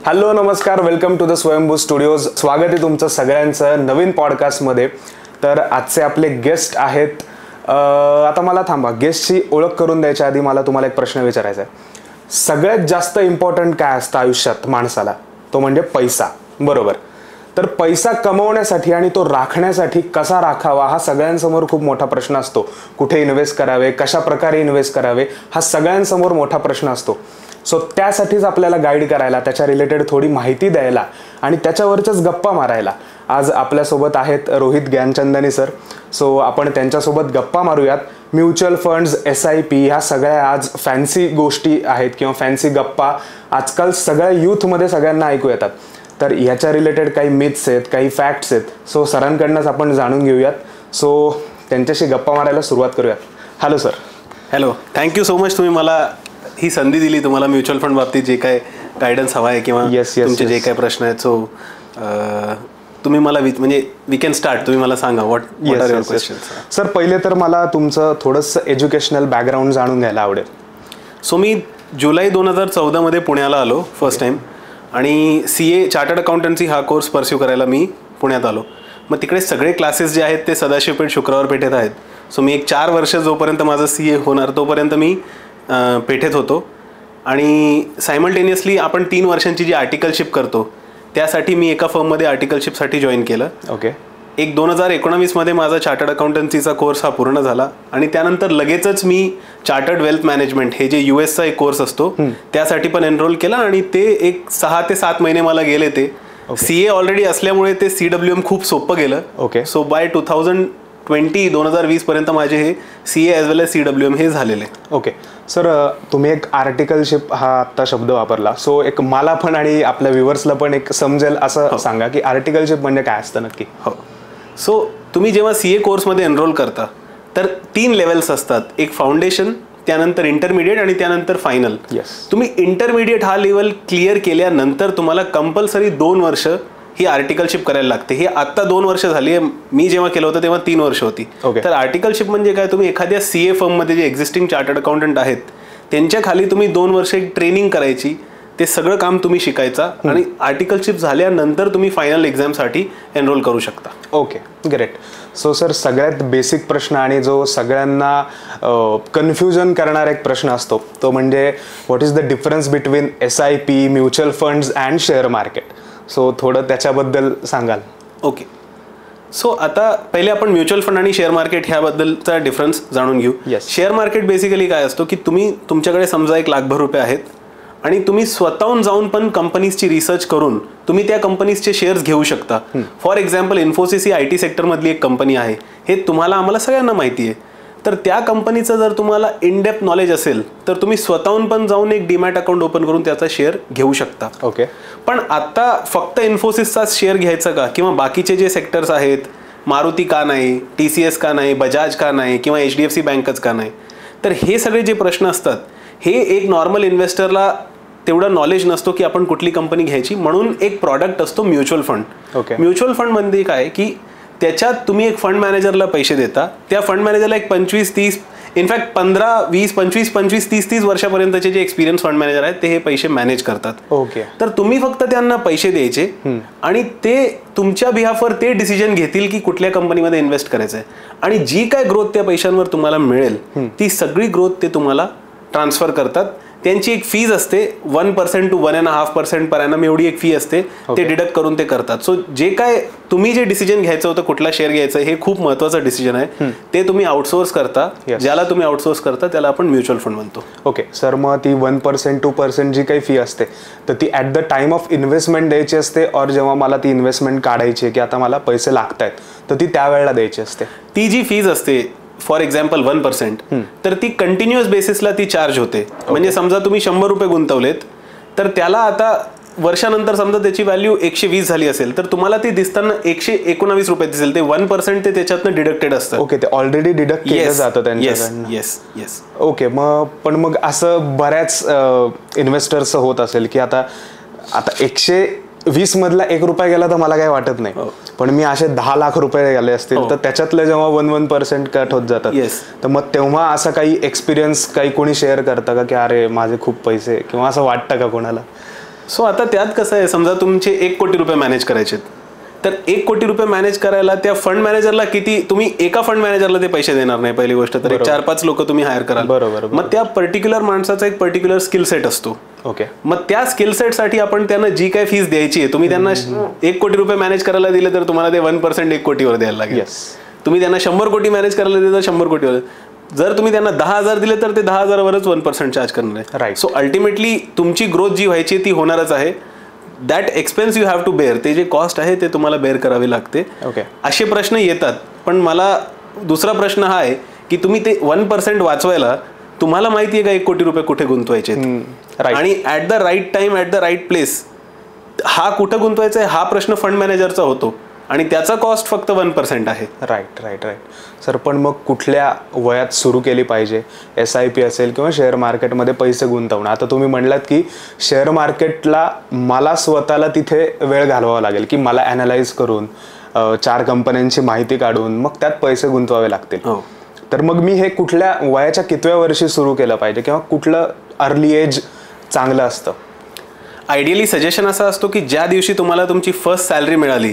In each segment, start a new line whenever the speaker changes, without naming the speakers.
Hello नमस्कार, welcome to the स्वयंभू studios. स्वागत आहे तुमचं सगळ्यांचं नवीन पॉडकास्टमध्ये. तर आजचे आपले गेस्ट आहेत. आता मला थांबा, गेस्टची ओळख करून द्यायच्या आधी मला तुम्हाला एक प्रश्न विचारायचा आहे. सगळ्यात जास्त इम्पॉर्टंट काय असतं आयुष्यात माणसाला? तो म्हणजे पैसा, बरोबर. तर पैसा कमवण्यासाठी आणि तो राखण्यासाठी कसा राखावा हा सगळ्यांसमोर खूप मोठा प्रश्न असतो. कुठे इन्व्हेस्ट करावे, कशा प्रकारे इन्व्हेस्ट करावे, हा सगळ्यांसमोर मोठा प्रश्न असतो. सो त्यासाठीच आपल्याला गाईड करायला, त्याच्या रिलेटेड थोडी माहिती द्यायला आणि त्याच्यावरच्याच गप्पा मारायला आज आपल्यासोबत आहेत रोहित ज्ञानचंदानी सर. सो आपण त्यांच्यासोबत गप्पा मारूयात. म्युच्युअल फंड्स, SIP ह्या सगळ्या आज फॅन्सी गोष्टी आहेत किंवा फॅन्सी गप्पा आजकाल सगळ्या यूथमध्ये सगळ्यांना ऐकू येतात. तर ह्याच्या रिलेटेड काही मिथ्स आहेत, काही फॅक्ट्स आहेत. सो सरांकडनंच आपण जाणून घेऊयात. सो त्यांच्याशी गप्पा मारायला सुरुवात करूयात. Hello sir.
Hello, thank you so much. तुम्ही मला ही संधी दिली. तुम्हाला म्युच्युअल फंड बाबतीत जे काय गायडन्स हवा आहे किंवा तुमचे जे काय प्रश्न आहेत, सो तुम्ही मला म्हणजे वी कॅन स्टार्ट. तुम्ही मला सांगा what are your questions.
Sir पहिले तर मला तुमचं थोडंसं एज्युकेशनल बॅकग्राऊंड जाणून घ्यायला आवडेल.
सो मी जुलै 2014 मध्ये पुण्याला आलो फर्स्ट टाइम आणि CA चार्टर्ड अकाउंटन्सी हा कोर्स परस्यू करायला मी पुण्यात आलो. मग तिकडे सगळे क्लासेस जे आहेत ते सदाशिव पेठ, शुक्रवार पेठेत आहेत. सो मी एक 4 वर्ष जोपर्यंत माझं CA होणार तोपर्यंत मी पेठेत होतो. आणि सायमल्टेनियसली आपण 3 वर्षांची जी आर्टिकलशिप करतो त्यासाठी मी एका फर्ममध्ये आर्टिकलशिपसाठी जॉईन केलं.
ओके.
एक 2019 मध्ये माझा चार्टर्ड अकाउंटन्सीचा कोर्स हा पूर्ण झाला आणि त्यानंतर लगेचच मी चार्टर्ड वेल्थ मॅनेजमेंट हे जे US चा एक कोर्स असतो त्यासाठी पण एनरोल केला आणि ते एक 6 ते 7 महिने मला गेले. ते CA ऑलरेडी असल्यामुळे ते CWM खूप सोपं गेलं.
ओके.
सो बाय 2020 पर्यंत माझे हे CA ॲज वेल एज CWM हे झालेले.
ओके सर, तुम्ही एक आर्टिकलशिप हा आत्ता शब्द वापरला. सो एक मला पण आणि आपल्या व्ह्युअर्सला पण एक समजेल असं सांगा की आर्टिकलशिप म्हणजे काय असतं नक्की.
हो. सो तुम्ही जेव्हा CA कोर्समध्ये एनरोल करता तर 3 लेवल्स असतात. एक फाउंडेशन, त्यानंतर इंटरमिडिएट आणि त्यानंतर फायनल. तुम्ही इंटरमिडिएट हा लेवल क्लिअर केल्यानंतर तुम्हाला कंपल्सरी 2 वर्ष ही आर्टिकलशिप करायला लागते. ही आत्ता 2 वर्ष झाली आहे. मी जेव्हा केलं होतं तेव्हा 3 वर्ष होती. तर आर्टिकलशिप म्हणजे काय, तुम्ही एखाद्या CA फर्ममध्ये जे एक्झिस्टिंग चार्टर्ड अकाउंटंट आहेत त्यांच्या खाली तुम्ही 2 वर्ष एक ट्रेनिंग करायची. ते सगळं काम तुम्ही शिकायचा आणि आर्टिकलशिप झाल्यानंतर तुम्ही फायनल एक्झामसाठी एनरोल करू शकता.
Okay, great. सो सर सगळ्यात बेसिक प्रश्न आणि जो सगळ्यांना कन्फ्युजन करणारा एक प्रश्न असतो तो म्हणजे what is the difference between SIP, mutual funds and share market. So थोडं त्याच्याबद्दल सांगाल.
ओके. सो आता पहिले आपण म्युच्युअल फंड आणि शेअर मार्केट ह्याबद्दलचा डिफरन्स जाणून घेऊ. शेअर मार्केट बेसिकली काय असतो की तुमच्याकडे समजा 1 लाखभर रुपये आहेत आणि तुम्ही स्वतःहून जाऊन पण कंपनीजची रिसर्च करून तुम्ही त्या कंपनीजचे शेअर्स घेऊ शकता. For example Infosys he IT सेक्टरमधली एक कंपनी आहे. हे तुम्हाला आम्हाला सगळ्यांना माहिती आहे. तर त्या कंपनीचं जर तुम्हाला इन डेप्थ नॉलेज असेल तर तुम्ही स्वतःहून पण जाऊन एक डीमॅट अकाउंट ओपन करून त्याचा शेअर घेऊ शकता.
ओके. पण
आता फक्त इन्फोसिसचा शेअर घ्यायचा का किंवा बाकीचे जे सेक्टर्स आहेत, मारुती का नाही, TCS का नाही, बजाज का नाही किंवा HDFC बँकच का नाही, तर हे सगळे जे प्रश्न असतात हे एक नॉर्मल इन्व्हेस्टरला तेवढं नॉलेज नसतो की आपण कुठली कंपनी घ्यायची. म्हणून एक प्रॉडक्ट असतो म्युच्युअल फंड. म्युच्युअल फंड म्हणजे काय की त्याच्यात तुम्ही एक फंड मॅनेजरला पैसे देता. त्या फंड मॅनेजरला एक 25-30 इनफॅक्ट 15-20, 25-25, 30-30 वर्षापर्यंतचे जे एक्सपिरियन्स फंड मॅनेजर आहेत ते हे पैसे मॅनेज करतात.
ओके. तर
तुम्ही फक्त त्यांना पैसे द्यायचे आणि ते तुमच्या बिहाफवर ते डिसिजन घेतील की कुठल्या कंपनीमध्ये इन्व्हेस्ट करायचं आहे. आणि जी काय ग्रोथ त्या पैशांवर तुम्हाला मिळेल ती सगळी ग्रोथ ते तुम्हाला ट्रान्सफर करतात. त्यांची एक फीज असते 1% to 1.5% पर ॲनम एवढी एक फी असते. ते डिडक्ट करून ते करतात. सो जे काय तुम्ही जे डिसिजन घ्यायचं होतं कुठला शेअर घ्यायचं हे खूप महत्त्वाचं डिसिजन आहे. ते तुम्ही आउटसोर्स करता. ज्याला तुम्ही आउटसोर्स करता त्याला आपण म्युच्युअल फंड म्हणतो.
ओके सर, मग ती 1%, 2% जी काही फी असते तर ती at the time of investment द्यायची असते और जेव्हा मला ती इन्व्हेस्टमेंट काढायची आहे की आता मला पैसे लागत आहेत तर ती त्यावेळेला द्यायची असते?
ती जी फीज असते फॉर एक्झाम्पल 1% तर ती कंटिन्युअस बेसिसला ती चार्ज होते. म्हणजे समजा तुम्ही 100 रुपये गुंतवलेत तर त्याला आता वर्षानंतर समजा त्याची व्हॅल्यू 120 झाली असेल तर तुम्हाला ती दिसताना 119 रुपये दिसेल. ते 1% ते त्याच्यातनं डिडक्टेड असतं.
ओके, ते ऑलरेडी डिडक्ट केलं जातं त्यांच्याकडनं.
येस.
ओके. मग असं बऱ्याच इन्व्हेस्टर्स होत असेल की आता 120 मधला 1 रुपया गेला तर मला काही वाटत नाही. पण मी असे 10 लाख रुपये गेले असतील तर त्याच्यातले जेव्हा 1% कट होत जातात तर मग तेव्हा असं काही एक्सपिरियन्स काही कोणी शेअर करतं का की अरे माझे खूप पैसे, किंवा असं वाटतं का कोणाला?
सो आता त्यात कसं आहे, समजा तुमचे 1 कोटी रुपये मॅनेज करायचे, तर 1 कोटी रुपये मॅनेज करायला त्या फंड मॅनेजरला किती, तुम्ही एका फंड मॅनेजरला ते पैसे देणार नाही पहिली गोष्ट, तर 4-5 लोक तुम्ही हायर कराल.
बरोबर.
मग त्या पर्टिक्युलर माणसाचा एक पर्टिक्युलर स्किल सेट असतो.
ओके.
मग त्या स्किल सेटसाठी आपण त्यांना जी काय फीस द्यायची आहे, तुम्ही त्यांना 1 कोटी रुपये मॅनेज करायला दिले तर तुम्हाला ते 1% 1 कोटीवर द्यायला लागेल. तुम्ही त्यांना 100 कोटी मॅनेज करायला दिले तर 100 कोटीवर. जर तुम्ही त्यांना 10,000 दिले तर ते 10,000वरच 1% चार्ज करणार आहे.
राईट.
सो अल्टिमेटली तुमची ग्रोथ जी व्हायची ती होणारच आहे. That expense you have to bear, ते जे कॉस्ट आहे ते तुम्हाला बेअर करावी लागते.
ओके.
असे प्रश्न येतात. पण मला दुसरा प्रश्न हा आहे की तुम्ही ते 1% वाचवायला तुम्हाला माहिती आहे का 1 कोटी रुपये कुठे गुंतवायचे, आणि at the right time at the right place हा कुठं गुंतवायचा आहे हा प्रश्न फंड मॅनेजरचा होतो, आणि त्याचा कॉस्ट फक्त 1% आहे.
Right right right sir. पण मग कुठल्या वयात सुरू केली पाहिजे SIP असेल किंवा शेअर मार्केटमध्ये पैसे गुंतवणं? आता तुम्ही म्हणलात की शेअर मार्केटला मला स्वतःला तिथे वेळ घालवावा लागेल, की मला ॲनालाइज करून 4 कंपन्यांची माहिती काढून मग त्यात पैसे गुंतवावे लागतील. तर मग मी हे कुठल्या वयाच्या कितव्या वर्षी सुरू केलं पाहिजे, किंवा कुठलं अर्ली एज चांगलं असतं?
आयडियली सजेशन असा असतो की ज्या दिवशी तुम्हाला तुमची फर्स्ट सॅलरी मिळाली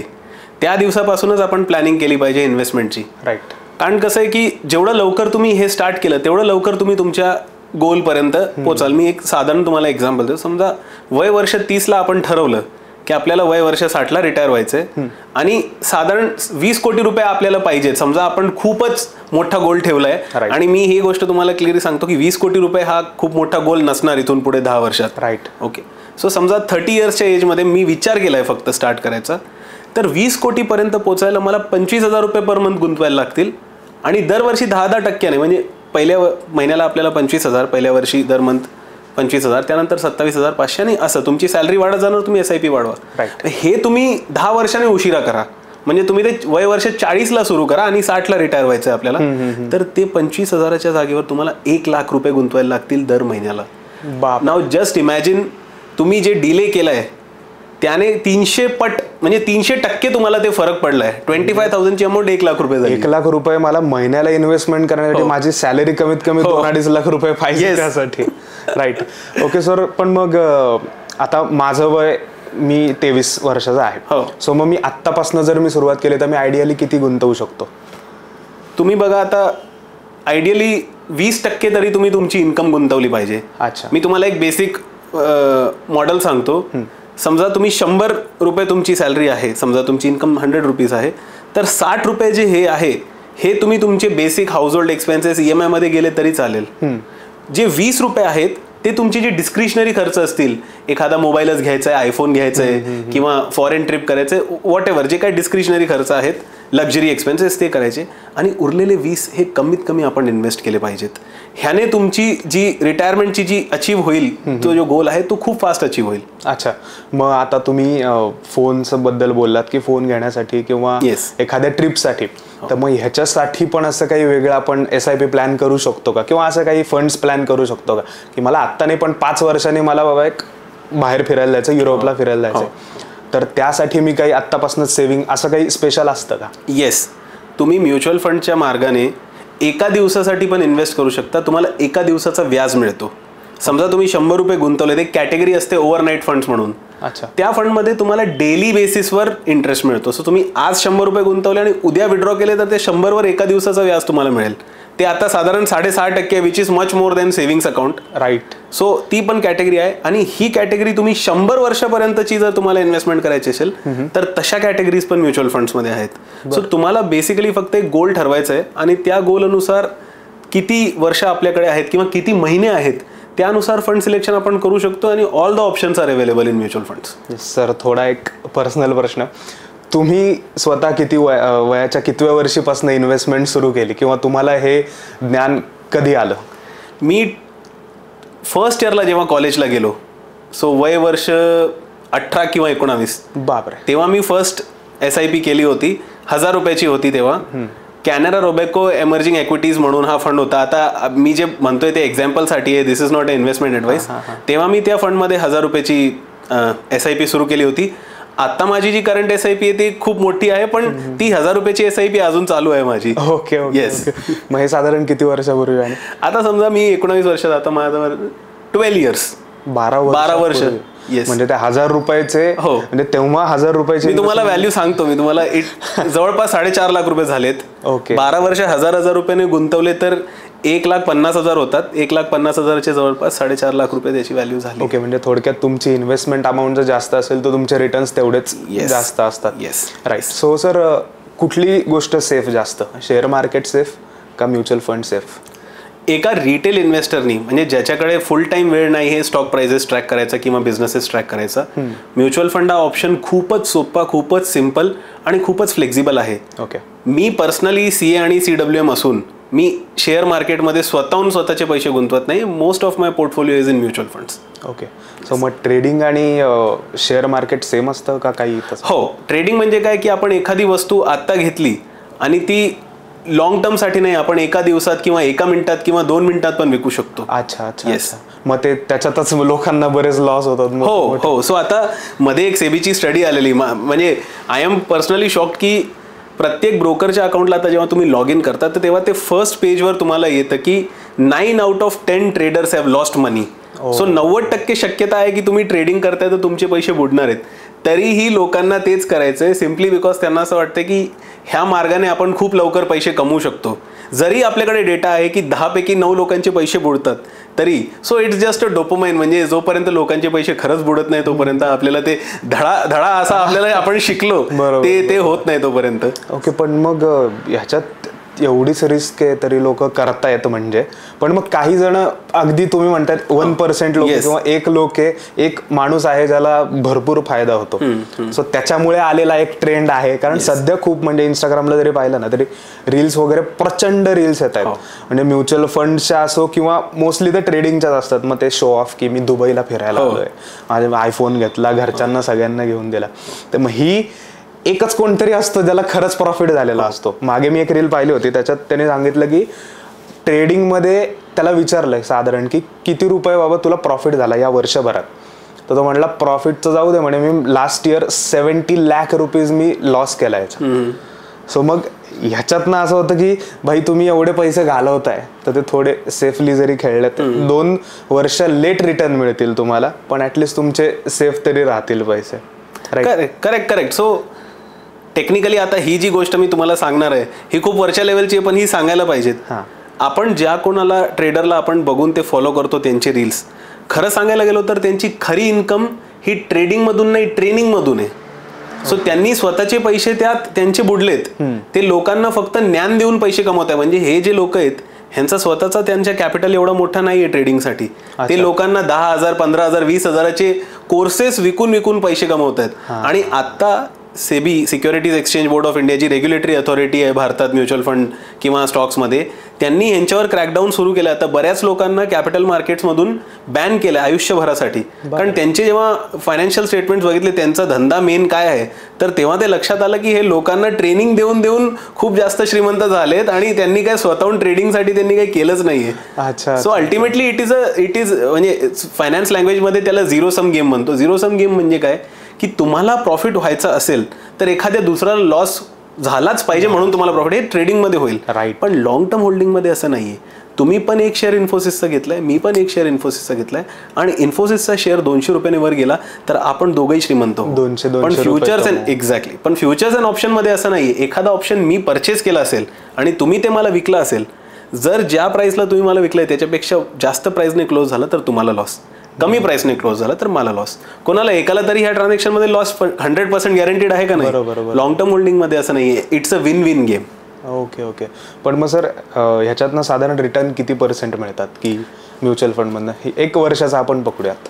त्या दिवसापासूनच आपण प्लॅनिंग केली पाहिजे इन्व्हेस्टमेंटची.
राईट.
कारण कसं आहे की जेवढं लवकर तुम्ही हे स्टार्ट केलं तेवढं लवकर तुम्ही तुमच्या गोलपर्यंत पोचाल. मी एक साधारण तुम्हाला एक्झाम्पल देतो. समजा वय वर्ष 30ला आपण ठरवलं की आपल्याला वय वर्ष 60ला रिटायर व्हायचंय, आणि साधारण 20 कोटी रुपये आपल्याला पाहिजेत. समजा आपण खूपच मोठा गोल ठेवलाय, आणि मी ही गोष्ट तुम्हाला क्लिअरली सांगतो की 20 कोटी रुपये हा खूप मोठा गोल नसणार इथून पुढे 10 वर्षात.
राईट.
ओके. सो समजा 30 इयर्सच्या एजमध्ये मी विचार केलाय फक्त स्टार्ट करायचा, तर 20 कोटीपर्यंत पोचायला मला 25,000 रुपये पर मंथ गुंतवायला लागतील, आणि दरवर्षी 10% म्हणजे पहिल्या महिन्याला आपल्याला 25,000, पहिल्या वर्षी दर मंथ 25,000, त्यानंतर 27,500, आणि असं तुमची सॅलरी वाढत जाणार, तुम्ही SIP वाढवा. हे तुम्ही 10 वर्षाने उशिरा करा. म्हणजे तुम्ही ते वय वर्ष 40ला सुरू करा आणि 60ला रिटायर व्हायचं आहे आपल्याला, तर ते 25,000च्या जागेवर तुम्हाला 1 लाख रुपये गुंतवायला लागतील दर महिन्याला. नाव जस्ट इमॅजिन, तुम्ही जे डिले केलंय त्याने 300 पट म्हणजे 300% तुम्हाला ते फरक पडलाय. 25,000ची अमाऊंट 1 लाख रुपये झाली.
1 लाख रुपये मला महिन्याला इन्व्हेस्टमेंट करण्यासाठी माझी सॅलरी कमीत कमी 2-2.5 लाख रुपये पाहिजे त्यासाठी. राईट. Okay sir. पण मग आता माझं वय मी 23 वर्षाचा आहे. सो मग मी आत्तापासून जर मी सुरुवात केली तर मी आयडियली किती गुंतवू शकतो?
तुम्ही बघा, आता आयडियली 20% तरी तुम्ही तुमची इन्कम गुंतवली पाहिजे.
अच्छा.
मी तुम्हाला एक बेसिक मॉडेल सांगतो. समजा तुम्ही 100 रुपये तुमची सॅलरी आहे, समजा तुमची इन्कम 100 रुपीज आहे, तर 60 रुपये जे हे आहे हे तुम्ही तुमचे basic house hold expenses EMI मध्ये गेले तरी चालेल. जे 20 रुपये आहेत ते तुमची जी डिस्क्रिशनरी खर्च असतील, एखादा मोबाईलच घ्यायचा आहे, आयफोन घ्यायचा आहे, किंवा फॉरेन ट्रिप करायचं आहे, वॉट एव्हर जे काही डिस्क्रिशनरी खर्च आहेत, लक्झरी एक्सपेन्सेस ते करायचे, आणि उरलेले 20 हे कमीत कमी आपण इन्व्हेस्ट केले पाहिजेत. ह्याने तुमची जी रिटायरमेंटची जी अचीव होईल, तो जो गोल आहे तो खूप फास्ट अचीव होईल.
अच्छा. मग आता तुम्ही फोनचं बद्दल बोललात की फोन घेण्यासाठी किंवा एखाद्या ट्रिपसाठी, तर मग ह्याच्यासाठी पण असं काही वेगळं आपण SIP प्लॅन करू शकतो का, किंवा असं काही फंड्स प्लॅन करू शकतो का, की मला आत्ता नाही पण 5 वर्षांनी मला बाबा एक बाहेर फिरायला जायचं, युरोपला फिरायला जायचं, तर त्यासाठी मी काही आत्तापासूनच सेव्हिंग असं काही स्पेशल असतं का?
येस. तुम्ही म्युच्युअल फंडच्या मार्गाने एका दिवसासाठी पण इन्व्हेस्ट करू शकता. तुम्हाला एका दिवसाचा व्याज मिळतो. समजा तुम्ही 100 रुपये गुंतवले, एक कॅटेगरी असते ओव्हरनाईट फंड्स म्हणून. अच्छा. त्या फंडमध्ये तुम्हाला डेली बेसिसवर इंटरेस्ट मिळतो. सो तुम्ही आज 100 रुपये गुंतवले आणि उद्या विड्रॉ केले तर ते 100वर एका दिवसाचा व्याज तुम्हाला मिळेल. ते आता साधारण 6.5% which is much more than savings account.
Right.
So ती पण कॅटेगरी आहे, आणि ही कॅटेगरी तुम्ही 100 वर्षापर्यंतची जर तुम्हाला इन्व्हेस्टमेंट करायची असेल तर तशा कॅटेगरीज पण म्युच्युअल फंड्समध्ये आहेत. सो तुम्हाला बेसिकली फक्त एक गोल ठरवायचं आहे, आणि त्या गोलनुसार किती वर्ष आपल्याकडे आहेत किंवा किती महिने आहेत त्यानुसार फंड सिलेक्शन आपण करू शकतो, आणि all the options are available in mutual funds.
Sir, थोडा एक पर्सनल प्रश्न, तुम्ही स्वतः किती वयाच्या कितव्या वर्षीपासून इन्व्हेस्टमेंट सुरू केली, किंवा तुम्हाला हे ज्ञान कधी आलं?
मी फर्स्ट इयरला जेव्हा कॉलेजला गेलो, सो वय वर्ष 18 किंवा 19.
बापरे.
तेव्हा मी फर्स्ट SIP केली होती. 1000 रुपयाची होती तेव्हा. कॅनरा रोबेको एमर्जिंग इक्विटीज म्हणून हा फंड होता. आता मी जे म्हणतोय ते एक्झाम्पलसाठी आहे, this is not a investment advice. तेव्हा मी त्या फंडमध्ये 1000 रुपयाची SIP सुरू केली होती. आता माझी जी करंट SIP आहे ती खूप मोठी आहे, पण ती 1000 रुपयाची SIP अजून चालू आहे माझी.
ओके. येस. मग हे साधारण किती वर्षापूर्वी आहे?
आता समजा मी 19 वर्षात, आता माझं 12 इयर्स,
12 वर्ष. म्हणजे ते 1000 रुपयाचे, म्हणजे तेव्हा 1000 रुपयाचे.
मी तुम्हाला व्हॅल्यू सांगतो, मी तुम्हाला जवळपास 4.5 लाख रुपये झालेत. 12 वर्ष 1000 रुपयाने गुंतवले तर 1,50,000 होतात. 1,50,000चे जवळपास 4.5 लाख रुपये त्याची व्हॅल्यू झाली.
ओके, म्हणजे थोडक्यात तुमची इन्व्हेस्टमेंट अमाऊंट जर जास्त असेल तर तुमचे रिटर्न्स तेवढेच जास्त असतात.
Yes,
right. सो सर, कुठली गोष्ट सेफ जास्त, शेअर मार्केट सेफ का म्युच्युअल फंड सेफ?
एका रिटेल इन्व्हेस्टरनी, म्हणजे ज्याच्याकडे फुल टाइम वेळ नाही हे स्टॉक प्राइसेस ट्रॅक करायचा किंवा बिझनेसेस ट्रॅक करायचा, म्युच्युअल फंड हा ऑप्शन खूपच सोपा, खूपच सिम्पल आणि खूपच फ्लेक्झिबल आहे.
ओके.
मी पर्सनली CA आणि CWM असून मी शेअर मार्केटमध्ये स्वतःहून स्वतःचे पैसे गुंतवत नाही. Most of my portfolio is in mutual funds.
Okay. So मग ट्रेडिंग आणि शेअर मार्केट सेम असतं का काही?
हो, ट्रेडिंग म्हणजे काय की आपण एखादी वस्तू आत्ता घेतली आणि ती लॉंग टर्म साठी नाही, आपण एका दिवसात किंवा 1 मिनिटात किंवा 2 मिनिटात पण विकू शकतो.
अच्छा अच्छा. येस. मग ते त्याच्यातच लोकांना बरेच लॉस होतात.
हो हो. सो आता मध्ये एक सेबीची स्टडी आलेली, म्हणजे आय एम पर्सनली शॉक्ड की प्रत्येक ब्रोकरच्या अकाउंटला आता जेव्हा तुम्ही लॉग इन करता तर तेव्हा ते फर्स्ट पेजवर तुम्हाला येतं की 9 out of 10 traders have lost money. So 90% शक्यता आहे की तुम्ही ट्रेडिंग करताय तर तुमचे पैसे बुडणार आहेत. तरीही लोकांना तेच करायचंय, सिम्पली बिकॉज त्यांना असं वाटतं की ह्या मार्गाने आपण खूप लवकर पैसे कमवू शकतो. जरी आपल्याकडे डेटा आहे की 10 पैकी 9 लोकांचे पैसे बुडतात तरी, so it's just a dopamine. म्हणजे जोपर्यंत लोकांचे पैसे खरंच बुडत नाही तोपर्यंत आपल्याला ते धडा असा आपल्याला आपण शिकलो ते होत नाही तोपर्यंत.
ओके. पण मग ह्याच्यात एवढीच रिस्क आहे तरी लोक करतायत म्हणजे, पण मग काही जण अगदी तुम्ही म्हणतात 1% लोक किंवा एक लोक आहे, एक माणूस आहे ज्याला भरपूर फायदा होतो. सो त्याच्यामुळे आलेला एक ट्रेंड आहे. कारण सध्या खूप, म्हणजे इंस्टाग्रामला जरी पाहिलं ना तरी रील्स वगैरे प्रचंड रील्स येत आहेत. म्हणजे म्युच्युअल फंडच्या असो किंवा मोस्टली तर ट्रेडिंगच्याच असतात. मग ते शो ऑफ की मी दुबईला फिरायला आलोय, माझे आयफोन घेतला, घरच्यांना सगळ्यांना घेऊन दिला. तर मग ही एकच कोणतरी असतं ज्याला खरंच प्रॉफिट झालेला असतो. मागे मी एक रील पाहिली होती, त्याच्यात त्याने सांगितलं की ट्रेडिंगमध्ये त्याला विचारलंय साधारण की किती रुपये बाबा तुला प्रॉफिट झाला या वर्षभरात. तर तो म्हणला प्रॉफिटचं जाऊ दे म्हणे, मी लास्ट इयर 70 लाख रुपीज मी लॉस केला याचा. सो मग ह्याच्यातनं असं होतं की भाई तुम्ही एवढे पैसे घालवताय तर ते थोडे सेफली जरी खेळले तर 2 वर्ष लेट रिटर्न मिळतील तुम्हाला, पण ऍटलिस्ट तुमचे सेफ तरी राहतील पैसे.
करेक्ट. सो टेक्निकली आता ही जी गोष्ट मी तुम्हाला सांगणार आहे ही खूप वरच्या लेवलची आहे, पण ही सांगायला पाहिजेत. आपण ज्या कोणाला ट्रेडरला आपण बघून ते फॉलो करतो त्यांचे रील्स, खरं सांगायला गेलो तर त्यांची खरी इन्कम ही ट्रेडिंग मधून नाही, ट्रेनिंग मधून आहे. सो त्यांनी स्वतःचे पैसे त्यात त्यांचे बुडलेत, ते लोकांना फक्त ज्ञान देऊन पैसे कमवत आहे. म्हणजे हे जे लोक आहेत ह्यांचा स्वतःचा त्यांच्या कॅपिटल एवढा मोठा नाहीये ट्रेडिंगसाठी. ते लोकांना 10,000, 15,000, 20,000चे कोर्सेस विकून पैसे कमवत आहेत. आणि आता SEBI, securities exchange board of India, जी रेग्युलेटरी अथॉरिटी आहे भारतात म्युच्युअल फंड किंवा स्टॉक्समध्ये, त्यांनी यांच्यावर क्रॅकडाऊन सुरू केलं. आता बऱ्याच लोकांना कॅपिटल मार्केट्समधून बॅन केलं आयुष्यभरासाठी. कारण त्यांचे जेव्हा फायनान्शियल स्टेटमेंट्स बघितले, त्यांचा धंदा मेन काय आहे, तर तेव्हा ते लक्षात आलं की हे लोकांना ट्रेनिंग देऊन खूप जास्त श्रीमंत झालेत आणि त्यांनी काय स्वतःहून ट्रेडिंगसाठी त्यांनी काही केलंच नाहीये. सो अल्टिमेटली इट इज म्हणजे फायनान्स लँग्वेजमध्ये त्याला झिरो सम गेम म्हणतो. झिरो सम गेम म्हणजे काय की तुम्हाला प्रॉफिट व्हायचं असेल तर एखाद्या दुसऱ्याला लॉस झालाच पाहिजे म्हणून तुम्हाला प्रॉफिट, हे ट्रेडिंगमध्ये होईल. पण लॉंग टर्म होल्डिंगमध्ये असं नाहीये. तुम्ही पण एक शेअर इन्फोसिसचा घेतलाय, मी पण एक शेअर इन्फोसिसचा घेतलाय आणि इन्फोसिसचा शेअर 200 रुपयाने वर गेला तर आपण दोघंही श्रीमंत होऊ. पण फ्युचर्स अँड एक्झॅक्टली, पण फ्युचर्स अँड ऑप्शन मध्ये असं नाहीये. एखादा ऑप्शन मी परचेस केला असेल आणि तुम्ही ते मला विकला असेल, जर ज्या प्राइसला तुम्ही मला विकलाय त्याच्यापेक्षा जास्त प्राइसने क्लोज झालं तर तुम्हाला लॉस, कमी प्राइसने क्लोज झाला तर मला लॉस. कोणाला एकाला तरी ह्या ट्रान्झॅक्शन मध्ये लॉस 100% गॅरंटीड आहे का नाही? लॉंग टर्म होल्डिंग मध्ये असं नाहीये. It's a win win game.
Okay. पण मग सर ह्याच्यातनं साधारण रिटर्न किती % मिळतात की म्युच्युअल फंडमधनं? 1 वर्षाचा आपण पकडूयात.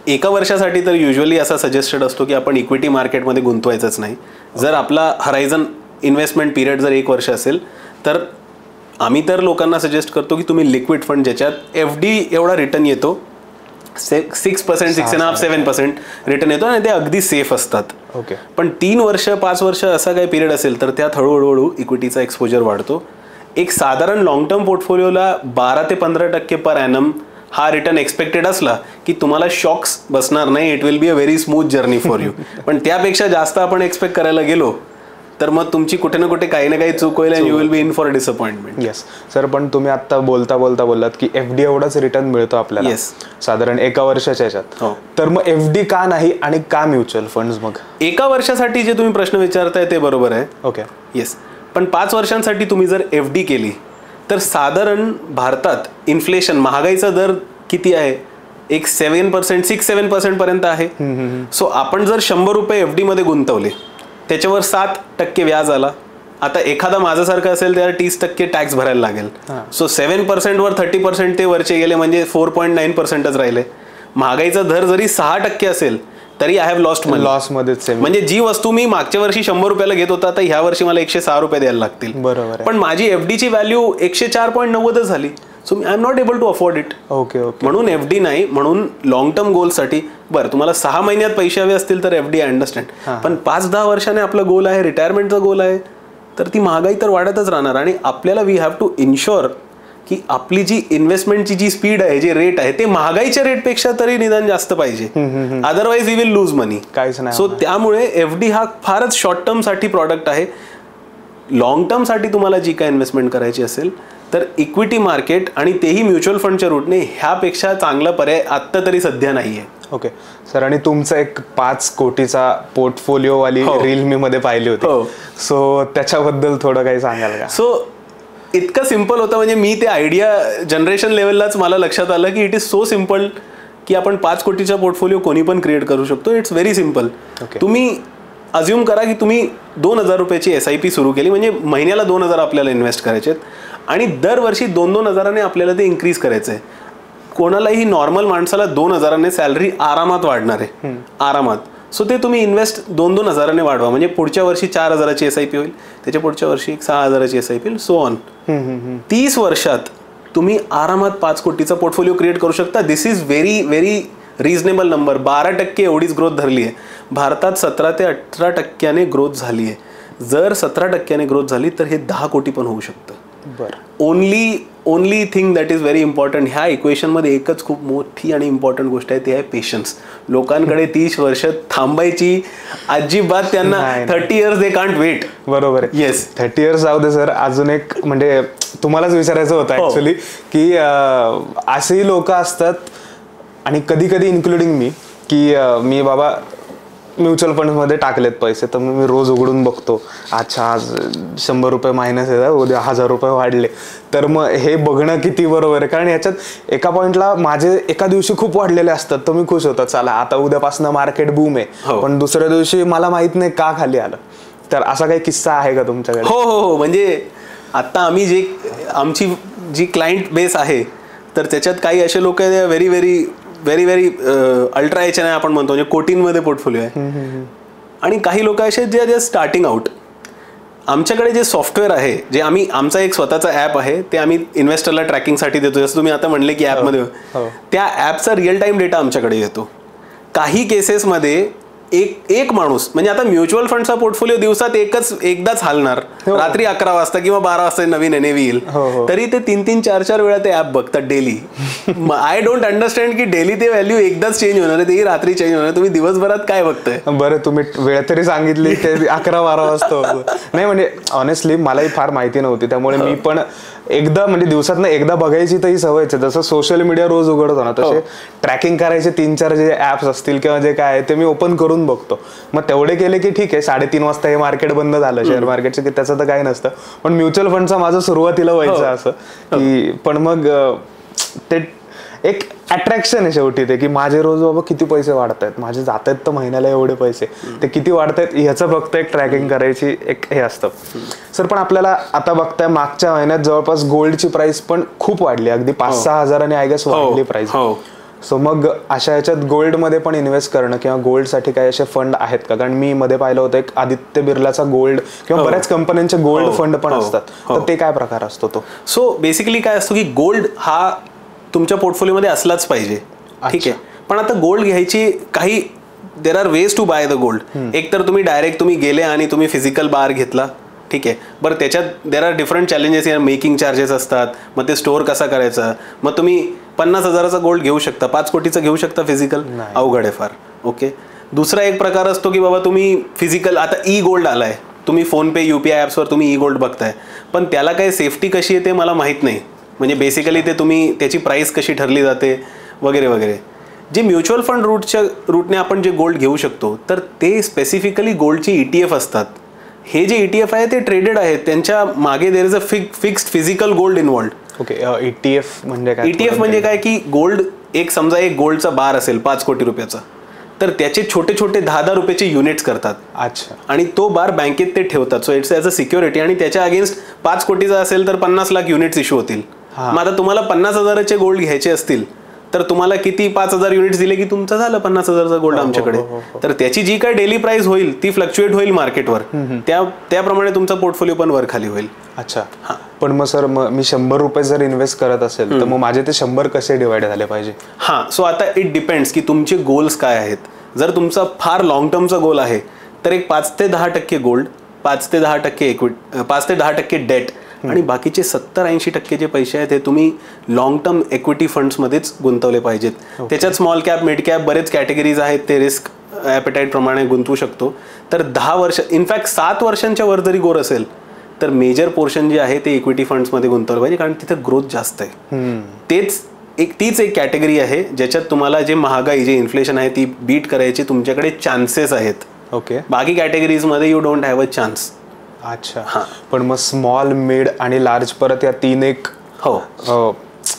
1 वर्षासाठी तर युजली असा सजेस्टेड असतो की आपण इक्विटी मार्केटमध्ये गुंतवायचंच नाही. जर आपला हरायझन इन्व्हेस्टमेंट पिरियड जर 1 वर्ष असेल तर आम्ही तर लोकांना सजेस्ट करतो की तुम्ही लिक्विड फंड, ज्याच्यात FD एवढा रिटर्न येतो, 6%, 6.5%, 7% रिटर्न येतो आणि ते अगदी सेफ असतात.
ओके.
पण 3 वर्ष 5 वर्ष असा काही पिरियड असेल तर त्यात हळूहळू इक्विटीचा एक्सपोजर वाढतो. एक साधारण लॉंग टर्म पोर्टफोलिओला 12 ते 15% पर ॲनम हा रिटर्न एक्सपेक्टेड असला की तुम्हाला शॉक्स बसणार नाही. It will be a very smooth journey for you. पण त्यापेक्षा जास्त आपण एक्सपेक्ट करायला गेलो तर मग तुमची कुठे ना कुठे काही ना काही चूक होईल and you will be in for disappointment.
Yes sir, पण तुम्ही आता बोलता बोललात की FD एवढाच रिटर्न मिळतो आपल्याला साधारण 1 वर्षाच्या ह्याच्यात, तर मग FD का नाही आणि का म्युच्युअल फंड्स? मग
1 वर्षासाठी जे तुम्ही प्रश्न विचारताय ते बरोबर आहे.
ओके.
येस, पण 5 वर्षांसाठी तुम्ही जर FD केली तर साधारण भारतात इन्फ्लेशन, महागाईचा दर किती आहे? एक 7%, 6-7% पर्यंत आहे. सो आपण जर 100 रुपये FD मध्ये गुंतवले, त्याच्यावर 7% व्याज आला. आता एखादा माझ्यासारखं असेल त्याला 30% टॅक्स भरायला लागेल. सो 7% वर 30% ते वरचे गेले म्हणजे 4.9%च राहिले. महागाईचा दर जरी 6% असेल तरी I have lost money.
Loss मध्येच.
म्हणजे जी वस्तू मी मागच्या वर्षी 100 रुपयाला घेत होता तर ह्या वर्षी मला 106 रुपये द्यायला लागतील.
बरोबर.
पण माझी FD ची व्हॅल्यू 104.90 झाली. So I am not able to afford it.
Okay.
म्हणून FD नाही. म्हणून लॉंग टर्म गोलसाठी बरं तुम्हाला 6 महिन्यात पैसे हवे असतील तर FD आय अंडरस्टँड. पण 5-10 वर्षाने आपलं गोल आहे, रिटायरमेंटचा गोल आहे, तर ती महागाई तर वाढतच राहणार. आणि आपल्याला वी हॅव टू इन्शुअर की आपली जी इन्व्हेस्टमेंटची जी स्पीड आहे, जे रेट आहे, ते महागाईच्या रेटपेक्षा तरी निदान जास्त पाहिजे. Otherwise we will lose money.
काहीच नाही.
सो त्यामुळे FD हा फारच शॉर्ट टर्म साठी प्रॉडक्ट आहे. लॉंग टर्म साठी तुम्हाला जी काय इन्व्हेस्टमेंट करायची असेल तर इक्विटी मार्केट आणि तेही म्युच्युअल फंडच्या रूटने ह्यापेक्षा चांगला पर्याय आत्ता तरी सध्या नाहीये.
ओके सर, आणि तुमचा एक 5 कोटीचा पोर्टफोलिओ वाली रील मी मध्ये पाहिली होती. सो त्याच्याबद्दल थोडं काही सांगाल का?
सो इतकं सिम्पल होतं, म्हणजे मी ते आयडिया जनरेशन लेवललाच मला लक्षात आलं की इट इज सो सिम्पल की आपण 5 कोटीचा पोर्टफोलिओ कोणी पण क्रिएट करू शकतो. It's very simple. तुम्ही अज्युम करा की तुम्ही 2,000 रुपयाची SIP सुरू केली, म्हणजे महिन्याला 2,000 आपल्याला इन्व्हेस्ट करायचे आणि दरवर्षी 2-2 हजाराने आपल्याला ते इन्क्रीज करायचं आहे. कोणालाही नॉर्मल माणसाला 2,000ने सॅलरी आरामात वाढणार आहे, आरामात. सो ते तुम्ही इन्व्हेस्ट 2-2 हजाराने वाढवा, म्हणजे पुढच्या वर्षी 4,000ची SIP होईल, त्याच्या पुढच्या वर्षी 6,000ची SIP होईल, सो ऑन. 30 वर्षात तुम्ही आरामात 5 कोटीचा पोर्टफोलिओ क्रिएट करू शकता. This is very very reasonable number. 12% एवढीच ग्रोथ धरली आहे. भारतात 17 ते 18% ग्रोथ झाली आहे. जर 17% ग्रोथ झाली तर हे 10 कोटी पण होऊ शकतं. Only thing that is very important. ह्या इक्वेशनमध्ये एकच खूप मोठी आणि इम्पॉर्टंट गोष्ट आहे, ती आहे पेशन्स. लोकांकडे 30 वर्ष थांबायची अजिबात, त्यांना 30 इयर्स दे कांट वेट.
बरोबर आहे.
येस,
30 इयर्स जाऊ दे सर. अजून एक म्हणजे तुम्हालाच विचारायचं होतं ऍक्च्युली की असेही लोक असतात आणि कधी कधी इन्क्लुडिंग मी की मी बाबा म्युच्युअल फंडमध्ये टाकलेत पैसे, तर मी रोज उघडून बघतो, अच्छा आज 100 रुपये मायनस येतात, उद्या 1,000 रुपये वाढले. तर मग हे बघणं किती बरोबर आहे? कारण याच्यात एका पॉईंटला माझे एका दिवशी खूप वाढलेले असतात तर मी खुश होतो, चला आता उद्यापासून मार्केट बूम आहे. पण दुसऱ्या दिवशी मला माहित नाही का खाली आलं. तर असा काही किस्सा आहे का तुमच्याकडे?
हो. म्हणजे आता आम्ही आमची जी क्लायंट बेस आहे तर त्याच्यात काही असे लोक आहेत very very very very ultra H N आपण म्हणतो, म्हणजे कोटींमध्ये पोर्टफोलिओ आहे. आणि काही लोक असे जे स्टार्टिंग आउट. आमच्याकडे जे सॉफ्टवेअर आहे, जे आमचा एक स्वतःचा ॲप आहे, ते आम्ही इन्व्हेस्टरला ट्रॅकिंगसाठी देतो. जसं तुम्ही आता म्हणले की ॲपमध्ये, त्या ॲपचा रिअल टाईम डेटा आमच्याकडे येतो. काही केसेसमध्ये एक माणूस, म्हणजे आता म्युच्युअल फंडचा पोर्टफोलिओ दिवसात एकदाच हालणार, रात्री 11 वाजता किंवा 12 वाजता नवीन NAV येईल, तरी ते 3-3, 4-4 वेळा ते ॲप बघतात डेली. आय डोंट अंडरस्टँड की डेली ते व्हॅल्यू एकदाच चेंज होणार आहे, तेही रात्री चेंज होणार. तुम्ही दिवसभरात काय बघताय?
बरं, तुम्ही वेळ तरी सांगितली ते 11-12 वाजता. नाही म्हणजे ऑनेस्टली मलाही फार माहिती नव्हती, त्यामुळे मी पण एकदा म्हणजे दिवसातनं एकदा बघायची तर ही सवयच आहे. जसं सोशल मीडिया रोज उघडतो ना, तसे ट्रॅकिंग करायचे 3-4 जे ऍप्स असतील किंवा जे काय ते मी ओपन करून बघतो. मग तेवढे केले की ठीक आहे, 3:30 वाजता हे मार्केट बंद झालं शेअर मार्केटचं, की त्याचं तर काही नसतं. पण म्युच्युअल फंडचं माझं सुरुवातीला व्हायचं असं की, पण मग ते एक अट्रॅक्शन आहे शेवटी ते, की माझे रोज बाबा किती पैसे वाढत आहेत, माझे जात आहेत तर महिन्याला एवढे पैसे, ते किती वाढत आहेत ह्याचं फक्त एक ट्रॅकिंग करायची एक हे असतं. सर पण आपल्याला आता बघताय मागच्या महिन्यात जवळपास गोल्डची प्राइस पण खूप वाढली, अगदी 5-6 हजारांनी आय गेस वाढली प्राइस. सो मग अशा ह्याच्यात गोल्डमध्ये पण इन्व्हेस्ट करणं किंवा गोल्डसाठी काही असे फंड आहेत का? कारण मी मध्ये पाहिलं होतं एक आदित्य बिर्लाचा गोल्ड किंवा बऱ्याच कंपन्यांचे गोल्ड फंड पण असतात, तर ते काय प्रकार असतो तो?
सो बेसिकली काय असतो की गोल्ड हा तुमच्या पोर्टफोलिओमध्ये असलाच पाहिजे, ठीक आहे. पण आता गोल्ड घ्यायची काही there are ways to buy the gold. एक तर तुम्ही गेले आणि तुम्ही फिजिकल बार घेतला, ठीक आहे. बरं, त्याच्यात there are different challenges. Making charges असतात, मग ते स्टोअर कसा करायचा. मग तुम्ही 50,000चा गोल्ड घेऊ शकता, 5 कोटीचा घेऊ शकता फिजिकल, अवघड आहे फार. ओके. दुसरा एक प्रकार असतो की बाबा तुम्ही फिजिकल, आता गोल्ड आलाय, तुम्ही फोनपे UPI ॲप्सवर तुम्ही ई गोल्ड बघताय, पण त्याला काही सेफ्टी कशी आहे ते मला माहीत नाही. म्हणजे बेसिकली ते तुम्ही त्याची प्राईस कशी ठरली जाते वगैरे वगैरे. जे म्युच्युअल फंड रूटने आपण जे गोल्ड घेऊ शकतो तर ते स्पेसिफिकली गोल्डचे ETF असतात. हे जे ETF आहे ते ट्रेडेड आहेत, त्यांच्या मागे there is a fixed physical gold involved.
Okay, ETF म्हणजे काय?
ETF म्हणजे काय की गोल्ड, एक समजा एक गोल्डचा बार असेल 5 कोटी रुपयाचा, तर त्याचे छोटे छोटे 10-10 रुपयाचे युनिट्स करतात.
अच्छा.
आणि तो बार बँकेत ते ठेवतात. So it's as a security. आणि त्याच्या अगेन्स्ट 5 कोटीचा असेल तर 50 लाख युनिट्स इश्यू होतील. मग आता तुम्हाला 50,000चे गोल्ड घ्यायचे असतील तर तुम्हाला किती 5,000 युनिट्स दिले की तुमचं झालं 50,000चा गोल्ड आमच्याकडे. तर त्याची जी काय डेली प्राइस होईल ती फ्लक्च्युएट होईल मार्केटवर, त्याप्रमाणे तुमचा पोर्टफोलिओ पण वर खाली होईल.
अच्छा. पण मग सर, मी 100 रुपये जर इन्व्हेस्ट करत असेल तर मग माझे ते 100 कसे डिवाइड झाले पाहिजे?
सो आता इट डिपेंड्स की तुमचे गोल्स काय आहेत. जर तुमचा फार लॉंग टर्मचा गोल आहे तर एक 5 ते 10% गोल्ड, 5 ते 10% इक्विटी, 5 ते 10% डेट आणि बाकीचे 70-80% जे पैसे आहेत ते तुम्ही लॉंग टर्म इक्विटी फंड्समध्येच गुंतवले पाहिजेत. त्याच्यात स्मॉल कॅप, मिड कॅप बरेच कॅटेगरीज आहेत, ते रिस्क ॲपेटाईट प्रमाणे गुंतवू शकतो. तर 10 वर्ष, इनफॅक्ट 7 वर्षांच्या वर जरी गोल असेल तर मेजर पोर्शन जे आहे ते इक्विटी फंड्समध्ये गुंतवलं पाहिजे, कारण तिथे ग्रोथ जास्त आहे. तीच एक कॅटेगरी आहे ज्याच्यात तुम्हाला जे महागाई, जे इन्फ्लेशन आहे ती बीट करायची तुमच्याकडे चान्सेस आहेत.
ओके.
बाकी कॅटेगरीजमध्ये you don't have a chance.
अच्छा. पण मग स्मॉल, मिड आणि लार्ज परत या 3 एक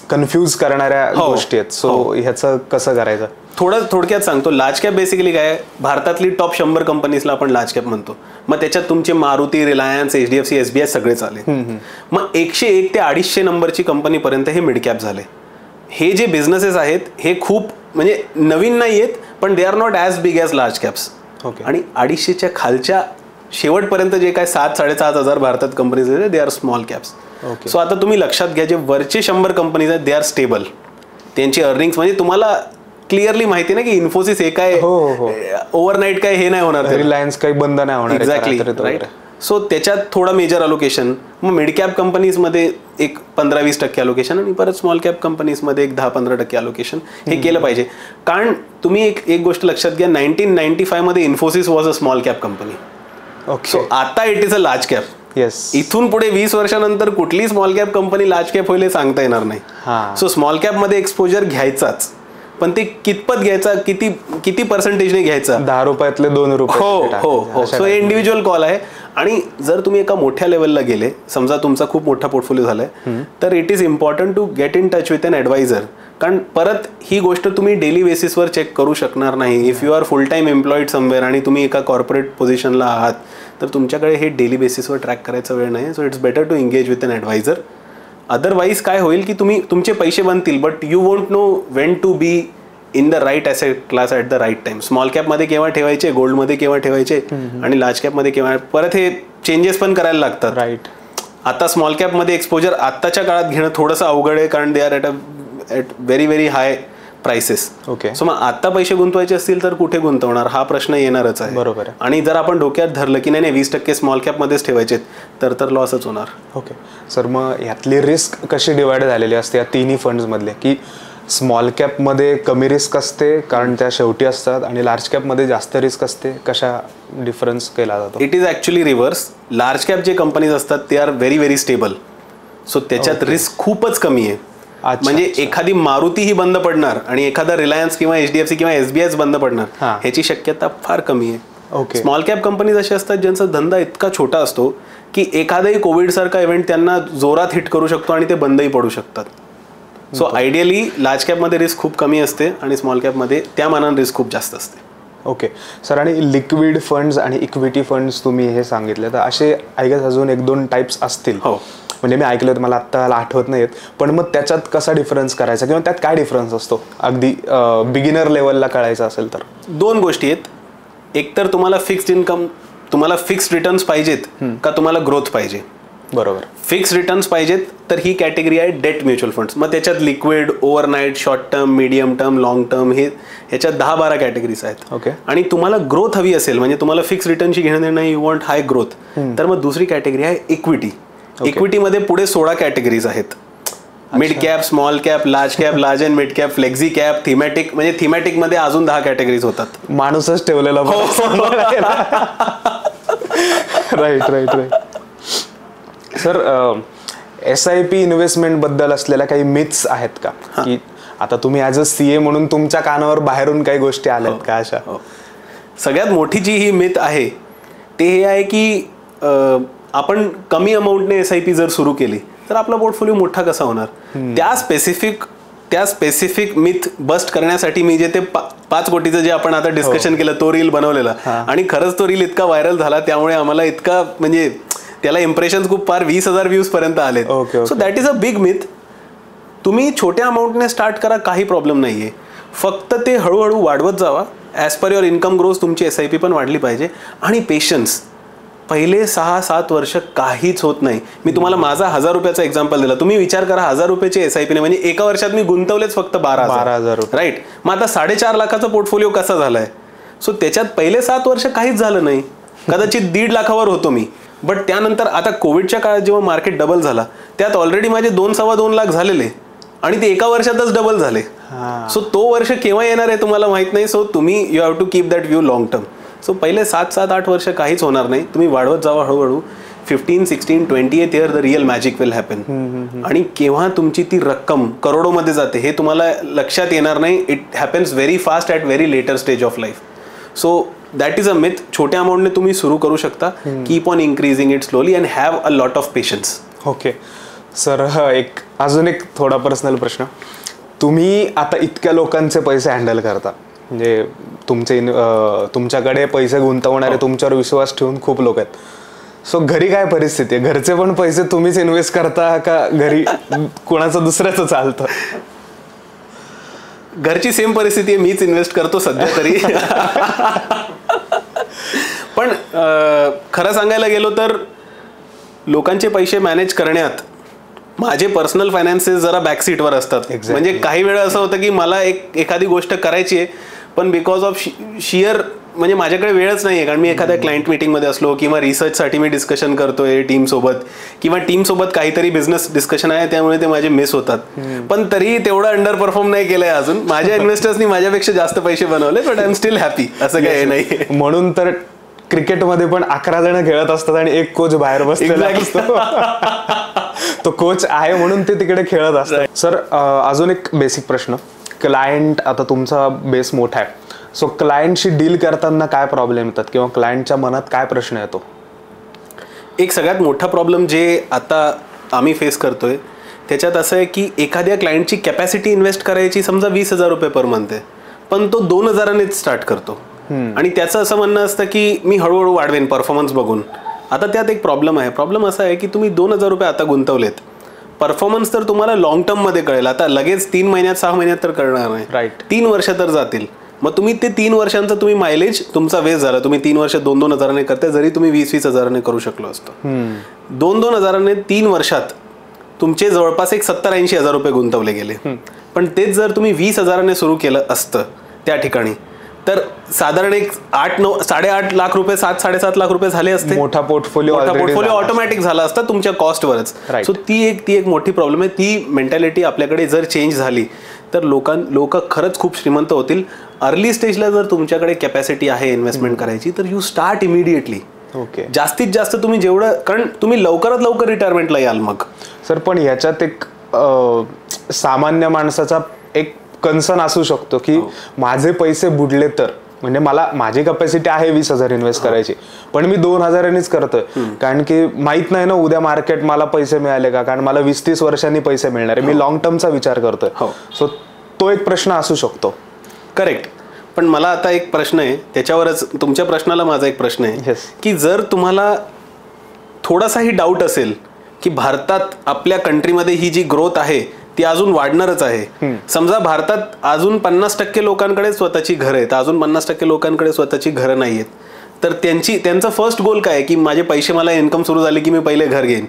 कन्फ्यूज करणाऱ्या गोष्टी आहेत. सो ह्याचं कसं करायचं?
थोडक्यात सांगतो. लार्ज कॅप बेसिकली काय आहे, भारतातली टॉप 100 कंपनीजला आपण लार्ज कॅप म्हणतो. मग त्याच्यात तुमचे मारुती, रिलायन्स, HDFC, SBI सगळे चालेल. मग 101 ते 250 नंबरची कंपनीपर्यंत हे मिड कॅप झाले. हे जे बिझनेसेस आहेत हे खूप म्हणजे नवीन नाही आहेत, पण they are not as big as large caps. आणि 250च्या खालच्या शेवटपर्यंत जे काय 7-7.5 हजार भारतात कंपनीज आहेत they are small caps. So आता तुम्ही लक्षात घ्या, जे वरचे 100 कंपनीज आहेत दे आर स्टेबल. त्यांची अर्निंग्स म्हणजे तुम्हाला क्लिअरली माहिती ना की इन्फोसिस हे काय ओव्हरनाईट काय हे नाही होणार,
रिलायन्स काही बंद नाही होणार.
Exactly right. सो त्याच्यात थोडा मेजर अलोकेशन, मग मिड कॅप कंपनीजमध्ये एक 15-20% अलोकेशन आणि परत स्मॉल कॅप कंपनीजमध्ये एक 10-15% अलोकेशन हे केलं पाहिजे. कारण तुम्ही एक गोष्ट लक्षात घ्या, 1995 मध्ये Infosys was a small cap company. So आता it is a large cap. इथून पुढे 20 वर्षानंतर कुठली small cap company large cap होईल सांगता येणार नाही. सो स्मॉल कॅप मध्ये एक्सपोजर घ्यायचाच, पण ते कितपत घ्यायचा, किती पर्सेंटेजने घ्यायचा,
10 रुपयातले 2 रुपये.
हो. सो हे इंडिव्हिज्युअल कॉल आहे. आणि जर तुम्ही एका मोठ्या लेवलला गेले, समजा तुमचा खूप मोठा पोर्टफोलिओ झालाय, तर it is important to get in touch with an advisor. कारण परत ही गोष्ट तुम्ही डेली बेसिसवर चेक करू शकणार नाही. If you are full time employed somewhere आणि तुम्ही एका कॉर्पोरेट पोझिशनला आहात तर तुमच्याकडे हे डेली बेसिसवर ट्रॅक करायचा वेळ नाही. So it's better to engage with an adviser. Otherwise काय होईल की तुमचे पैसे बनतील, but you won't know when to be in the right asset class at the right time. Small कॅपमध्ये केव्हा ठेवायचे, गोल्डमध्ये केव्हा ठेवायचे आणि लार्ज कॅपमध्ये केव्हा, परत हे चेंजेस पण करायला लागतात.
राईट.
आता स्मॉल कॅपमध्ये एक्सपोजर आत्ताच्या काळात घेणं थोडंसं अवघड आहे, कारण they are at very very high prices.
Okay.
So मग आता पैसे गुंतवायचे असतील तर कुठे गुंतवणार हा प्रश्न येणारच आहे.
बरोबर. आणि
जर आपण डोक्यात धरलं की नाही 20% स्मॉल कॅपमध्येच ठेवायचे तर लॉसच होणार.
ओके सर, मग यातली रिस्क कशी डिवाइड झालेली असते या तिन्ही फंड्समधले, की स्मॉल कॅपमध्ये कमी रिस्क असते कारण त्या शेवटी असतात आणि लार्ज कॅपमध्ये जास्त रिस्क असते, कशा डिफरन्स केला जातो?
It is actually reverse. Large cap जे कंपनीज असतात ते are very very stable. So त्याच्यात रिस्क खूपच कमी आहे. म्हणजे एखादी मारुती ही बंद पडणार आणि एखादा रिलायन्स किंवा HDFC किंवा SBI बंद पडणार ह्याची शक्यता फार कमी आहे. स्मॉल कॅप कंपनीज असे असतात ज्यांचा धंदा इतका छोटा असतो की एखादाही कोविड सारखा इव्हेंट त्यांना जोरात हिट करू शकतो आणि ते बंदही पडू शकतात. सो आयडियली लार्ज कॅपमध्ये रिस्क खूप कमी असते आणि स्मॉल कॅपमध्ये त्या मानाने रिस्क खूप जास्त असते.
ओके सर, आणि लिक्विड फंड्स आणि इक्विटी फंड्स तुम्ही हे सांगितले, तर असे आय गेस अजून 1-2 टाइप्स असतील.
हो,
म्हणजे मी ऐकलं होतं, मला आत्ता आठवत नाहीत. पण मग त्याच्यात कसा डिफरन्स करायचा किंवा त्यात काय डिफरन्स असतो अगदी बिगिनर लेवलला कळायचं असेल तर?
2 गोष्टी आहेत. एक तर तुम्हाला फिक्स्ड इन्कम, तुम्हाला फिक्स्ड रिटर्न्स पाहिजेत का तुम्हाला ग्रोथ पाहिजे?
बरोबर.
फिक्स रिटर्न्स पाहिजेत तर ही कॅटेगरी आहे डेट म्युच्युअल फंड्स. मग त्याच्यात liquid, overnight, short term, medium term, long term हे ह्याच्यात 10-12 कॅटेगरीज आहेत.
ओके.
आणि तुम्हाला ग्रोथ हवी असेल, म्हणजे तुम्हाला फिक्स रिटर्नची घेणं देणं, यू वॉन्ट हाय ग्रोथ, तर मग दुसरी कॅटेगरी आहे इक्विटी. इक्विटीमध्ये पुढे 16 कॅटेगरीज आहेत. Mid cap, small cap, large cap, large and mid cap, flexi cap, thematic, म्हणजे थीमॅटिकमध्ये अजून 10 कॅटेगरीज होतात.
माणूसच ठेवलेला. राईट. सर, SIP इन्व्हेस्टमेंट बद्दल असलेल्या काही मिथ्स आहेत का, की आता तुम्ही ॲज अ CA म्हणून तुमच्या कानावर बाहेरून काही गोष्टी आल्यात का अशा?
सगळ्यात मोठी जी ही मिथ आहे ते हे आहे की आपण कमी अमाऊंटने SIP जर सुरू केली तर आपला पोर्टफोलिओ मोठा कसा होणार. त्या स्पेसिफिक मिथ बस्ट करण्यासाठी मी जे ते 5 कोटीचं जे आपण आता डिस्कशन केलं तो रील बनवलेला, आणि खरंच तो रील इतका व्हायरल झाला त्यामुळे आम्हाला इतका म्हणजे त्याला इम्प्रेशन खूप फार 20,000 व्ह्यूज पर्यंत आले. So that is a big myth. तुम्ही छोट्या अमाऊंटने स्टार्ट करा, काही प्रॉब्लेम नाहीये, फक्त ते हळूहळू वाढवत जावा. As per your income growth तुमची SIP पण वाढली पाहिजे. आणि पेशन्स. पहिले 6-7 वर्ष काहीच होत नाही. मी तुम्हाला माझा 1,000 रुपयाचा एक्झाम्पल दिला. तुम्ही विचार करा 1,000 रुपयाची SIP ने म्हणजे एका वर्षात मी गुंतवलेच फक्त 12,000, राईट. मग आता 4.5 लाखाचा पोर्टफोलिओ कसा झालाय. सो त्याच्यात पहिले 7 वर्ष काहीच झालं नाही, कदाचित 1.5 लाखावर होतो मी. बट त्यानंतर आता कोविडच्या काळात जेव्हा मार्केट डबल झाला त्यात ऑलरेडी माझे 2-2.25 लाख झालेले आणि ते एका वर्षातच डबल झाले. सो तो वर्ष केव्हा येणार आहे तुम्हाला माहित नाही. सो तुम्ही you have to keep that view long term. So पहिले 7-8 वर्ष काहीच होणार नाही, तुम्ही वाढवत जावा हळूहळू. 15, 16, 20th year the real magic will happen. आणि केव्हा तुमची ती रक्कम करोडोमध्ये जाते हे तुम्हाला लक्षात येणार नाही. It happens very fast at very later stage of life. So that is a myth. छोट्या अमाऊंटने तुम्ही सुरू करू शकता. Keep on increasing it slowly and have a lot of patience.
Okay sir, अजून एक थोडा पर्सनल प्रश्न. तुम्ही आता इतक्या लोकांचे पैसे हँडल करता, म्हणजे तुमच्याकडे पैसे गुंतवणारे, तुमच्यावर विश्वास ठेवून खूप लोक आहेत. सो घरी काय परिस्थिती आहे? घरचे पण पैसे तुम्हीच इन्व्हेस्ट करता का घरी कोणाचं दुसऱ्याचं चालतं?
घरची सेम परिस्थिती आहे, मीच इन्व्हेस्ट करतो सध्या तरी. पण खरं सांगायला गेलो तर लोकांचे पैसे मॅनेज करण्यात माझे पर्सनल फायनान्सेस जरा बॅकसीटवर असतात. म्हणजे काही वेळा असं होतं की मला एखादी गोष्ट करायची आहे पण बिकॉज ऑफ शियर म्हणजे माझ्याकडे वेळच नाही आहे, कारण मी एखाद्या क्लायंट मीटिंगमध्ये असलो किंवा रिसर्चसाठी मी डिस्कशन करतोय टीमसोबत किंवा टीमसोबत काहीतरी बिझनेस डिस्कशन आहे त्यामुळे ते माझे मिस होतात. पण तरी तेवढं अंडर परफॉर्म नाही केलंय अजून. माझ्या इन्व्हेस्टर्सनी माझ्यापेक्षा जास्त पैसे बनवले, but I am still happy. असं काही नाही.
म्हणून तर क्रिकेटमध्ये पण 11 जण खेळत असतात आणि एक कोच बाहेर बसलेला असतो. तो कोच आहे म्हणून ते तिकडे खेळत असतात. सर, अजून एक बेसिक प्रश्न. क्लायंट, आता तुमचा बेस मोठा आहे, सो क्लायंटशी डील करताना काय प्रॉब्लेम येतात किंवा क्लायंटच्या मनात काय प्रश्न येतो?
एक सगळ्यात मोठा प्रॉब्लेम जे आता आम्ही फेस करतोय त्याच्यात असं आहे की एखाद्या क्लायंटची कॅपॅसिटी इन्व्हेस्ट करायची समजा 20,000 रुपये पर मंथ आहे, पण तो 2,000नेच स्टार्ट करतो आणि त्याचं असं म्हणणं असतं की मी हळूहळू वाढवेन परफॉर्मन्स बघून. आता त्यात एक प्रॉब्लेम आहे. प्रॉब्लेम असा आहे की तुम्ही 2,000 रुपये आता गुंतवलेत, परफॉर्मन्स तर तुम्हाला लॉंग टर्ममध्ये कळेल. आता लगेच 3 महिन्यात 6 महिन्यात तर कळणार नाही,
राईट.
3 वर्ष तर जातील. मग तुम्ही ते 3 वर्षांचं तुम्ही मायलेज तुमचा वेस्ट झाला. तुम्ही 3 वर्ष 2-2 हजाराने करताय, जरी तुम्ही 20-20 हजाराने करू शकलो असतो. 2-2 हजाराने 3 वर्षात तुमचे जवळपास एक 70-80 हजार रुपये गुंतवले गेले. पण तेच जर तुम्ही 20 हजाराने सुरू केलं असतं त्या ठिकाणी तर साधारण एक 8-9-8.5 लाख रुपये 7-7.5 लाख रुपये झाले असते.
मोठा पोर्टफोलिओ
ऑटोमॅटिक झाला असता तुमच्या कॉस्टवरच. सो ती एक मोठी प्रॉब्लेम आहे. ती मेंटॅलिटी आपल्याकडे जर चेंज झाली तर लोक खरंच खूप श्रीमंत होतील. अर्ली स्टेजला जर तुमच्याकडे कॅपॅसिटी आहे इन्व्हेस्टमेंट करायची तर यू स्टार्ट इमिडिएटली.
ओके.
जास्तीत जास्त तुम्ही जेवढं, कारण तुम्ही लवकरात लवकर रिटायरमेंटला याल मग.
सर, पण ह्याच्यात एक सामान्य माणसाचा एक कन्सर्न असू शकतो की माझे पैसे बुडले तर, म्हणजे माझी कॅपॅसिटी आहे 20,000 इन्व्हेस्ट करायची, पण मी 2,000नीच करतोय कारण की माहित नाही ना उद्या मार्केट मला पैसे मिळाले का, कारण मला 20-30 वर्षांनी पैसे मिळणार आहे. मी लॉंग टर्मचा विचार करतोय. सो तो एक प्रश्न असू शकतो.
करेक्ट. पण मला आता एक प्रश्न आहे, त्याच्यावरच तुमच्या प्रश्नाला माझा एक प्रश्न आहे की जर तुम्हाला थोडासाही डाऊट असेल की भारतात आपल्या कंट्रीमध्ये ही जी ग्रोथ आहे ती अजून वाढणारच आहे. समजा भारतात अजून 50% लोकांकडे स्वतःची घरं आहेत, अजून 50% लोकांकडे स्वतःची घरं नाही आहेत, तर त्यांचं फर्स्ट गोल काय आहे की माझे पैसे, मला इन्कम सुरू झाले की मी पहिले घर घेईन.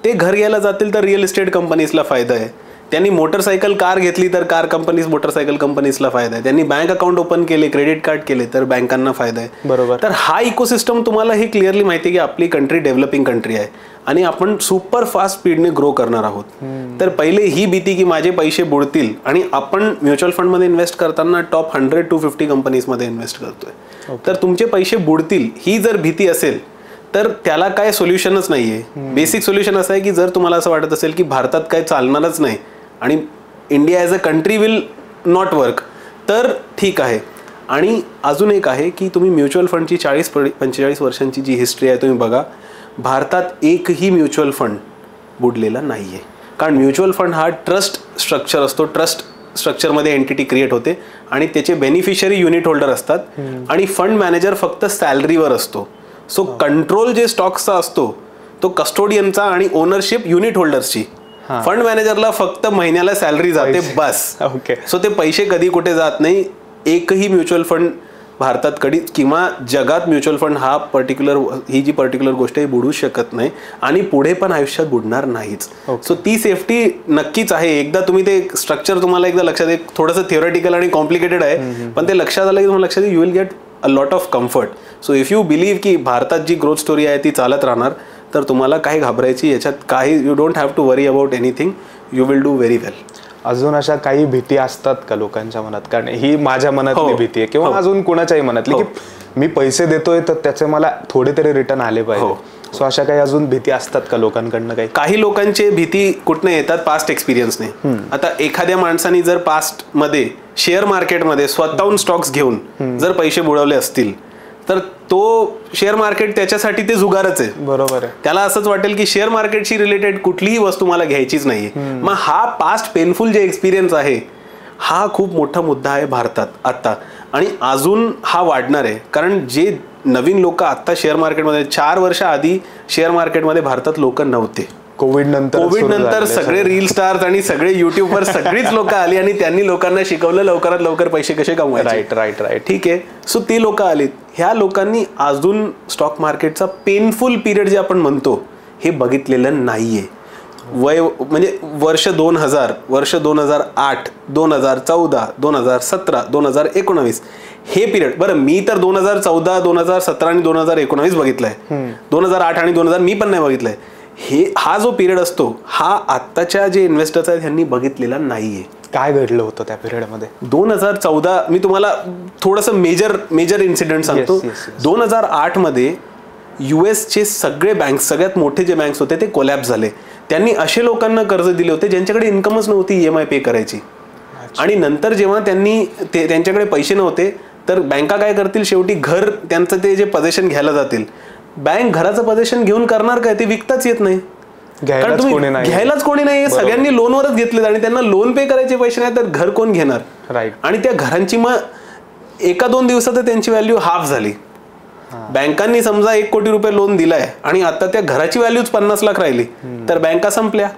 ते घर घ्यायला जातील तर रिअल इस्टेट कंपनीजला फायदा आहे. त्यांनी मोटरसायकल कार घेतली तर कार कंपनीज मोटरसायकल कंपनीजला फायदा आहे. त्यांनी बँक अकाउंट ओपन केले, क्रेडिट कार्ड केले तर बँकांना फायदा आहे.
बरोबर.
तर हा इकोसिस्टम तुम्हाला हे क्लिअरली माहिती आहे की आपली कंट्री डेव्हलपिंग कंट्री आहे आणि आपण सुपर फास्ट स्पीडने ग्रो करणार आहोत. तर पहिले ही भीती की माझे पैसे बुडतील, आणि आपण म्युच्युअल फंडमध्ये इन्व्हेस्ट करताना टॉप 100 to 50 कंपनीजमध्ये इन्व्हेस्ट करतोय, तर तुमचे पैसे बुडतील ही जर भीती असेल तर त्याला काय सोल्युशनच नाहीये. बेसिक सोल्युशन असं आहे की जर तुम्हाला असं वाटत असेल की भारतात काय चालणारच नाही आणि India as a country will not work, तर ठीक आहे. आणि अजून एक आहे की तुम्ही म्युच्युअल फंडची 40-45 वर्षांची जी हिस्ट्री आहे तुम्ही बघा, भारतात एकही म्युच्युअल फंड बुडलेला नाही आहे. कारण म्युच्युअल फंड हा ट्रस्ट स्ट्रक्चर असतो, ट्रस्ट स्ट्रक्चरमध्ये एंटिटी क्रिएट होते आणि त्याचे बेनिफिशरी युनिट होल्डर असतात आणि फंड मॅनेजर फक्त सॅलरीवर असतो. सो कंट्रोल जे स्टॉक्सचा असतो तो कस्टोडियनचा आणि ओनरशिप युनिट होल्डर्सची. फंड मॅनेजरला फक्त महिन्याला सॅलरी जाते बस.
ओके.
सो ते पैसे कधी कुठे जात नाही. एकही म्युच्युअल फंड भारतात कधी किंवा जगात म्युच्युअल फंड हा ही जी पर्टिक्युलर गोष्ट आहे बुडू शकत नाही आणि पुढे पण आयुष्यात बुडणार नाहीच. सो ती सेफ्टी नक्कीच आहे. एकदा तुम्ही ते स्ट्रक्चर तुम्हाला एकदा लक्षात येईल, थोडंसं थिओरिटिकल आणि कॉम्प्लिकेटेड आहे पण ते लक्षात आलं की तुम्हाला लक्षात येईल, you will get a lot of comfort. So if you believe की भारतात जी ग्रोथ स्टोरी आहे ती चालत राहणार, तर तुम्हाला काही घाबरायची याच्यात काही, you don't have to worry about anything, you will do very well.
अजून अशा काही भीती असतात का लोकांच्या मनात? कारण ही माझ्या मनातली भीती आहे किंवा अजून कुणाच्याही मनातली की मी पैसे देतोय तर त्याचे मला थोडे तरी रिटर्न आले पाहिजे. सो अशा काही अजून भीती असतात का लोकांकडनं?
काही लोकांची भीती कुठनं येतात? पास्ट एक्सपिरियन्सने. आता एखाद्या माणसाने जर पास्ट मध्ये शेअर मार्केटमध्ये स्वतःहून स्टॉक्स घेऊन जर पैसे बुडवले असतील तर तो शेअर मार्केट त्याच्यासाठी ते जुगारच आहे. बरोबर आहे. त्याला असंच वाटेल की शेअर मार्केटशी रिलेटेड कुठलीही वस्तू मला घ्यायचीच नाहीये. मग हा पास्ट पेनफुल जे एक्सपिरियन्स आहे हा खूप मोठा मुद्दा आहे भारतात आता आणि अजून हा वाढणार आहे. कारण जे नवीन लोक आता शेअर मार्केटमध्ये 4 वर्ष आधी शेअर मार्केटमध्ये भारतात लोक नव्हते. कोविड नंतर सगळे रील स्टार्स आणि सगळे युट्यूबवर सगळीच लोक आली आणि त्यांनी लोकांना शिकवलं लवकरात लवकर पैसे कसे कमवायचे. राईट. ठीक आहे. सो ती लोक आलीत. ह्या लोकांनी अजून स्टॉक मार्केटचा पेनफुल पिरियड जे आपण म्हणतो हे बघितलेलं नाहीये. म्हणजे वर्ष 2000, वर्ष 2008, 2014, 2017, 2019 हे पिरियड. बरं, मी तर 2014, 2017 आणि 2019 बघितलंय. 2008 आणि 2000 मी पण नाही बघितलंय. हा जो पिरियड असतो हा आत्ताच्या जे इन्व्हेस्टर्स आहेत त्यांनी बघितलेला नाहीये. काय घडलं होतं त्या पिरियडमध्ये? 2014 मी तुम्हाला थोडंसं मेजर इन्सिडेंट सांगतो. 2008 मध्ये युएसचे सगळे बँक्स, सगळ्यात मोठे जे बँक्स होते ते कोलॅप्स झाले. त्यांनी असे लोकांना कर्ज दिले होते ज्यांच्याकडे इन्कमच नव्हती EMI पे करायची. आणि नंतर जेव्हा त्यांच्याकडे पैसे नव्हते तर बँका काय करतील, शेवटी घर त्यांचं ते जे पोझिशन घ्यायला जातील. बँक घराचं पोझिशन घेऊन करणार काय? ते विकताच येत नाही. घ्यायलाच कोणी नाही. सगळ्यांनी लोनवरच घेतले आणि त्यांना लोन पे करायचे पैसे नाही तर घर कोण घेणार? राईट. आणि त्या घरांची मग 1-2 दिवसात त्यांची व्हॅल्यू हाफ झाली. बँकांनी समजा 1 कोटी रुपये लोन दिलाय आणि आता त्या घराची व्हॅल्यूच 50 लाख राहिली तर बँका संपल्या.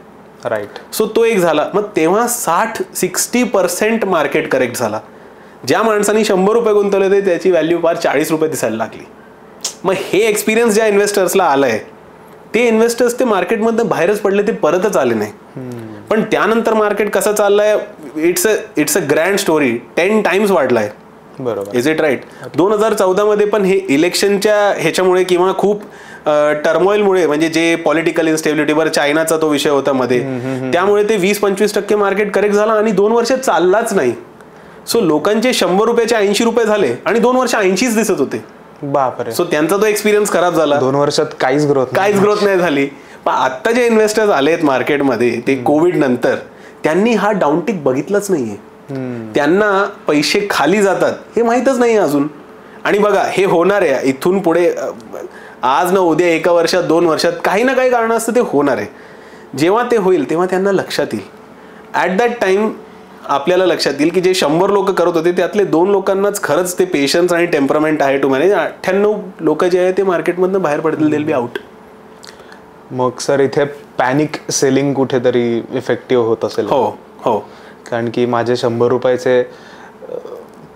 राईट. सो तो एक झाला. मग तेव्हा 60% मार्केट करेक्ट झाला. ज्या माणसांनी 100 रुपये गुंतवले होते त्याची व्हॅल्यू फार 40 रुपये दिसायला लागली. मग हे एक्सपिरियन्स ज्या इन्व्हेस्टर्सला आलंय ते इन्व्हेस्टर्स ते मार्केटमधनं बाहेरच पडले, ते परतच आले नाही. पण त्यानंतर मार्केट कसं चाललंय, it's a grand story. 10 times वाढलाय. बरोबर. Is it right? 2014 मध्ये पण हे इलेक्शनच्या ह्याच्यामुळे किंवा खूप टर्मोइलमुळे, म्हणजे जे पॉलिटिकल इन्स्टेबिलिटी, बरं चायनाचा तो विषय होता मध्ये, त्यामुळे ते 20-25% मार्केट करेक्ट झाला आणि 2 वर्ष चाललाच नाही. सो लोकांचे 100 रुपयाचे 80 रुपये झाले आणि 2 वर्ष 80च दिसत होते. बापरे. सो त्यांचा तो एक्सपिरियन्स खराब झाला. 2 वर्षात काहीच ग्रोथ नाही झाली. पण आता जे इन्व्हेस्टर्स आलेत मार्केटमध्ये ते कोविड नंतर, त्यांनी हा डाऊनटिक बघितलंच नाहीये. त्यांना पैसे खाली जातात हे माहीतच नाही अजून. आणि बघा हे होणार आहे इथून पुढे, आज ना उद्या, 1 वर्षात 2 वर्षात काही ना काही कारण असतं ते होणार आहे. जेव्हा ते होईल तेव्हा त्यांना लक्षात येईल. ॲट दॅट टाइम आपल्याला लक्षात येईल की जे 100 लोक करत होते त्यातले 2 लोकांनाच खरंच ते पेशन्स आणि टेम्परमेंट आहे टू मॅनेज. 98 लोक जे आहे ते मार्केटमधनं बाहेर पडतील, देल बी आउट. मग सर इथे पॅनिक सेलिंग कुठेतरी इफेक्टिव्ह होत असेल? हो. कारण की माझे 100 रुपयाचे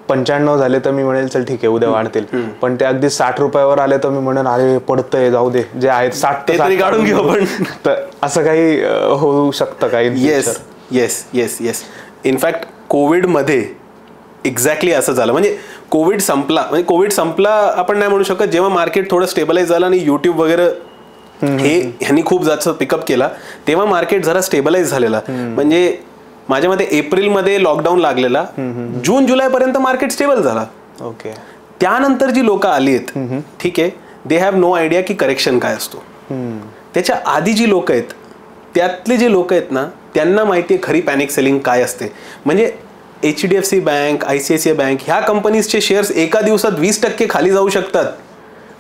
95 झाले तर मी म्हणेल चल ठीक आहे उद्या वाढतील. पण ते अगदी 60 रुपयावर आले तर मी म्हणेन अरे पडतंय, जाऊ दे, जे आहेत 60 ते तरी काढून घेऊ आपण. तर असं काही होऊ शकतं का? येस. इनफॅक्ट कोविडमध्ये एक्झॅक्टली असं झालं. म्हणजे कोविड संपला आपण नाही म्हणू शकत. जेव्हा मार्केट थोडं स्टेबलाइज झालं आणि युट्यूब वगैरे ह्यांनी खूप जास्त पिकअप केला तेव्हा मार्केट जरा स्टेबलाइज झालेला. म्हणजे माझ्या मते एप्रिलमध्ये लॉकडाऊन लागलेला, जून जुलैपर्यंत मार्केट स्टेबल झाला. ओके. त्यानंतर जी लोक आली आहेत, ठीक आहे, दे हॅव नो आयडिया की करेक्शन काय असतो. त्याच्या आधी जी लोक आहेत त्यातले जे लोक आहेत ना त्यांना माहिती आहे खरी पॅनिक सेलिंग काय असते. म्हणजे HDFC बँक, ICICI बँक ह्या कंपनीजचे शेअर्स एका दिवसात 20% खाली जाऊ शकतात.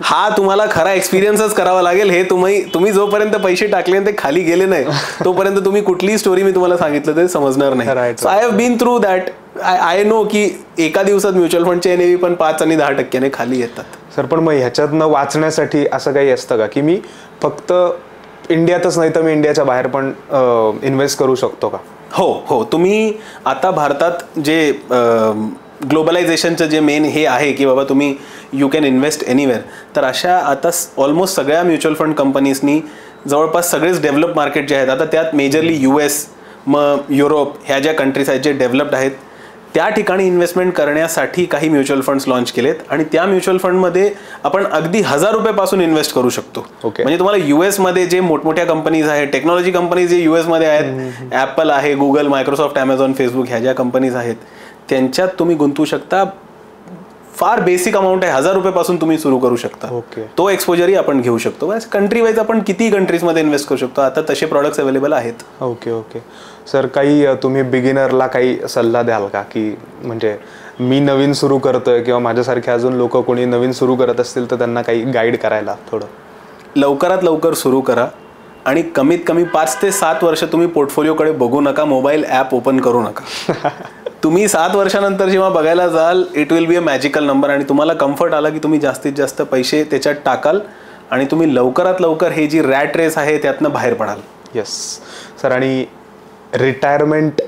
हा तुम्हाला खरा एक्सपिरियन्सच करावा लागेल. हे तुम्ही जोपर्यंत पैसे टाकले ते खाली गेले नाही तोपर्यंत तुम्ही कुठलीही स्टोरी मी तुम्हाला सांगितलं ते समजणार नाही. So I have been through that. I know की एका दिवसात म्युच्युअल फंडचे NAV पण 5 आणि 10% खाली येतात.
सर पण मग ह्याच्यातनं वाचण्यासाठी असं काही असतं का की मी फक्त इंडियातच नाही तर मी इंडियाच्या बाहेर पण इन्व्हेस्ट करू शकतो का?
हो, तुम्ही आता भारतात जे ग्लोबलायझेशनचं जे मेन हे आहे की बाबा तुम्ही यू कॅन इन्व्हेस्ट एनिवेअर, तर अशा आता ऑलमोस्ट सगळ्या म्युच्युअल फंड कंपनीजनी जवळपास सगळेच डेव्हलप मार्केट जे आहेत आता त्यात मेजरली US, मग युरोप ह्या ज्या कंट्रीज आहेत जे डेव्हलप्ड आहेत त्या ठिकाणी इन्व्हेस्टमेंट करण्यासाठी काही म्युच्युअल फंड्स लॉन्च केलेत. आणि त्या म्युच्युअल फंडमध्ये आपण अगदी ₹1000 इन्व्हेस्ट करू शकतो. म्हणजे तुम्हाला US मध्ये जे मोठमोठ्या कंपनीज आहेत, टेक्नॉलॉजी कंपनीज जे US मध्ये आहेत, ॲपल आहे, गुगल, मायक्रोसॉफ्ट, ॲमेझॉन, फेसबुक ह्या ज्या कंपनीज आहेत त्यांच्यात तुम्ही गुंतवू शकता. फार बेसिक अमाऊंट आहे, ₹1000 तुम्ही सुरू करू शकता. तो एक्सपोजरही आपण घेऊ शकतो. कंट्री वाईज आपण किती कंट्रीजमध्ये इन्व्हेस्ट करू शकतो. आता तसे प्रॉडक्ट्स अवेलेबल आहेत.
ओके सर, काही तुम्ही बिगिनरला काही सल्ला द्याल का की म्हणजे मी नवीन सुरू करतोय किंवा माझ्यासारखे अजून लोक कोणी नवीन सुरू करत असतील तर त्यांना काही गाईड करायला? थोडं
लवकरात लवकर सुरू करा आणि कमीत कमी 5 ते 7 वर्ष तुम्ही पोर्टफोलिओकडे बघू नका, मोबाईल ॲप ओपन करू नका. तुम्ही 7 वर्षानंतर जेव्हा बघायला जाल it will be a magical number आणि तुम्हाला कम्फर्ट आला की तुम्ही जास्तीत जास्त पैसे त्याच्यात टाकाल आणि तुम्ही लवकरात लवकर हे जी रॅट रेस आहे त्यातनं बाहेर पडाल.
Yes sir. आणि रिटायरमेंट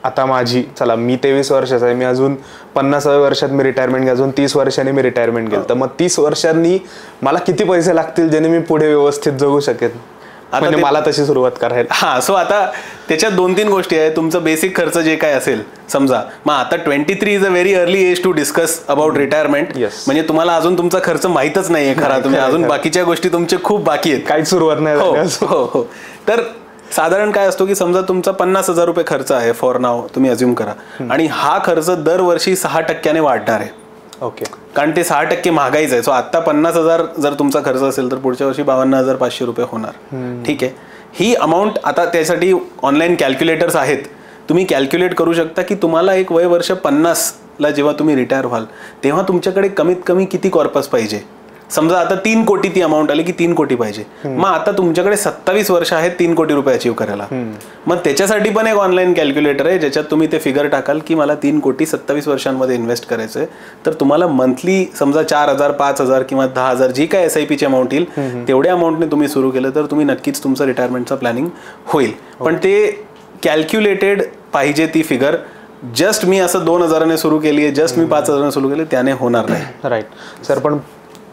आता माझी, चला मी 23 वर्षाचा आहे, मी अजून 50व्या वर्षात मी रिटायरमेंट घ्या, अजून 30 वर्षांनी मी रिटायरमेंट घेईल, तर मग 30 वर्षांनी मला किती पैसे लागतील ज्याने मी पुढे व्यवस्थित जगू शकेन? म्हणजे मला तशी सुरुवात करायला.
सो आता त्याच्यात 2-3 गोष्टी आहेत. तुमचं बेसिक खर्च जे काय असेल समजा, मग आता 23 is a very early age to discuss about retirement. म्हणजे तुम्हाला अजून तुमचा खर्च माहीतच नाहीये खरा, तुम्ही अजून बाकीच्या गोष्टी तुमचे खूप बाकी आहेत,
काहीच सुरुवात नाही.
हो. तर साधारण काय असतो की समजा तुमचा ₹50,000 खर्च आहे फॉर नाव, तुम्ही अज्युम करा, आणि हा खर्च दरवर्षी 6% वाढणार आहे.
ओके.
कारण ते 6% महागाईच आहे. सो आता 50,000 जर तुमचा खर्च असेल तर पुढच्या वर्षी ₹52,500 होणार. ठीक आहे. ही अमाऊंट आता त्यासाठी ऑनलाईन कॅल्क्युलेटर्स आहेत, तुम्ही कॅल्क्युलेट करू शकता की तुम्हाला एक वय वर्ष 50ला जेव्हा तुम्ही रिटायर व्हाल तेव्हा तुमच्याकडे कमीत कमी किती कॉर्पस पाहिजे. समजा आता 3 कोटी ती अमाऊंट आली की 3 कोटी पाहिजे. मग आता तुमच्याकडे 27 वर्ष आहेत 3 कोटी रुपये अचीव्ह करायला. मग त्याच्यासाठी पण एक ऑनलाईन कॅल्क्युलेटर आहे ज्याच्यात तुम्ही ते फिगर टाकाल की मला 3 कोटी 27 वर्षांमध्ये इन्व्हेस्ट करायचं आहे. तर तुम्हाला मंथली समजा 4,000, 5,000 किंवा 10,000 जी काय SIPची अमाऊंट येईल तेवढ्या अमाऊंटने तुम्ही सुरू केलं तर तुम्ही नक्कीच तुमचं रिटायरमेंटचं प्लॅनिंग होईल. पण ते कॅल्क्युलेटेड पाहिजे ती फिगर. जस्ट मी असं 2,000ने सुरू केली आहे, जस्ट मी 5,000ने सुरू केली, त्याने होणार नाही.
Right sir. पण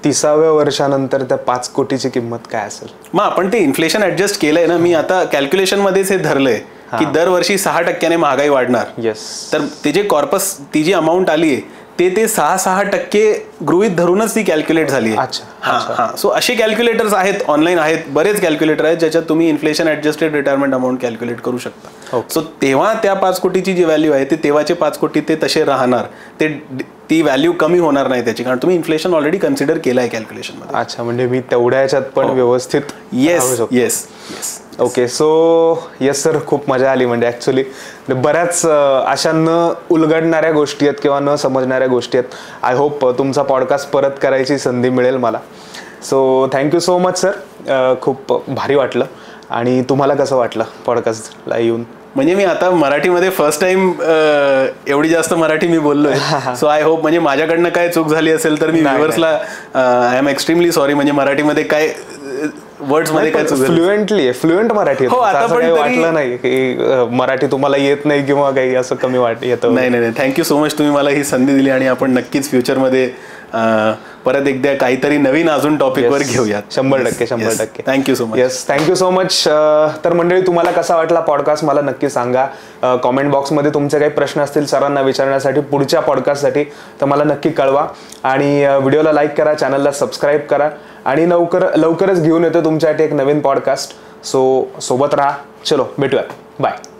30व्या वर्षानंतर त्या 5 कोटीची किंमत काय असेल?
मग आपण ते इन्फ्लेशन ऍडजस्ट केलंय ना. मी आता कॅल्क्युलेशन मध्येच हे धरलंय की दरवर्षी 6%ने महागाई वाढणार.
येस.
तर ते जे कॉर्पस, ती जी अमाऊंट आली आहे ते 6% गृहीत धरूनच ती कॅल्क्युलेट झाली आहे.
अच्छा.
सो असे कॅल्क्युलेटर्स आहेत, ऑनलाईन आहेत, बरेच कॅल्क्युलेटर आहेत ज्याच्यात तुम्ही inflation adjusted retirement amount calculate करू शकता. सो तेव्हा त्या 5 कोटीची जी व्हॅल्यू आहे ते तेव्हाचे 5 कोटी ते तसे राहणार, ती व्हॅल्यू कमी होणार नाही त्याची, कारण तुम्ही इन्फ्लेशन ऑलरेडी कन्सिडर केलं आहे कॅल्क्युलेशन मध्ये.
अच्छा. म्हणजे मी तेवढ्या याच्यात पण व्यवस्थित.
Yes.
Okay. So yes sir, खूप मजा आली. म्हणजे ॲक्च्युली बऱ्याच अशा न उलगडणाऱ्या गोष्टी आहेत किंवा न समजणाऱ्या गोष्टी आहेत. आय होप तुमचा पॉडकास्ट परत करायची संधी मिळेल मला. So thank you so much sir. खूप भारी वाटलं. आणि तुम्हाला कसं वाटलं पॉडकास्टला येऊन?
म्हणजे मी आता मराठीमध्ये फर्स्ट टाइम एवढी जास्त मराठी मी बोललोय. सो आय होप म्हणजे माझ्याकडनं काय चूक झाली असेल तर मी व्ह्युअर्सला आय एम एक्स्ट्रीमली सॉरी. म्हणजे मराठीमध्ये काय वर्ड्स मध्ये काय
फ्लुएंट मराठी.
हो, आता पण
वाटलं नाही की मराठी तुम्हाला येत नाही किंवा काही असं कमी येतं?
नाही. थँक्यू सो मच, तुम्ही मला ही संधी दिली आणि आपण नक्कीच फ्युचरमध्ये परत एकदा काहीतरी नवीन अजून टॉपिकवर घेऊयात.
100%.
Thank you so much.
Yes, thank you so much. तर मंडळी, तुम्हाला कसा वाटला पॉडकास्ट मला नक्की सांगा. कॉमेंट बॉक्समध्ये तुमचे काही प्रश्न असतील सरांना विचारण्यासाठी पुढच्या पॉडकास्टसाठी तर मला नक्की कळवा. आणि व्हिडिओला लाईक करा, चॅनलला सबस्क्राईब करा. आणि लवकरच घेऊन येतो तुमच्यासाठी एक नवीन पॉडकास्ट. सो सोबत राहा. चलो भेटूया. बाय.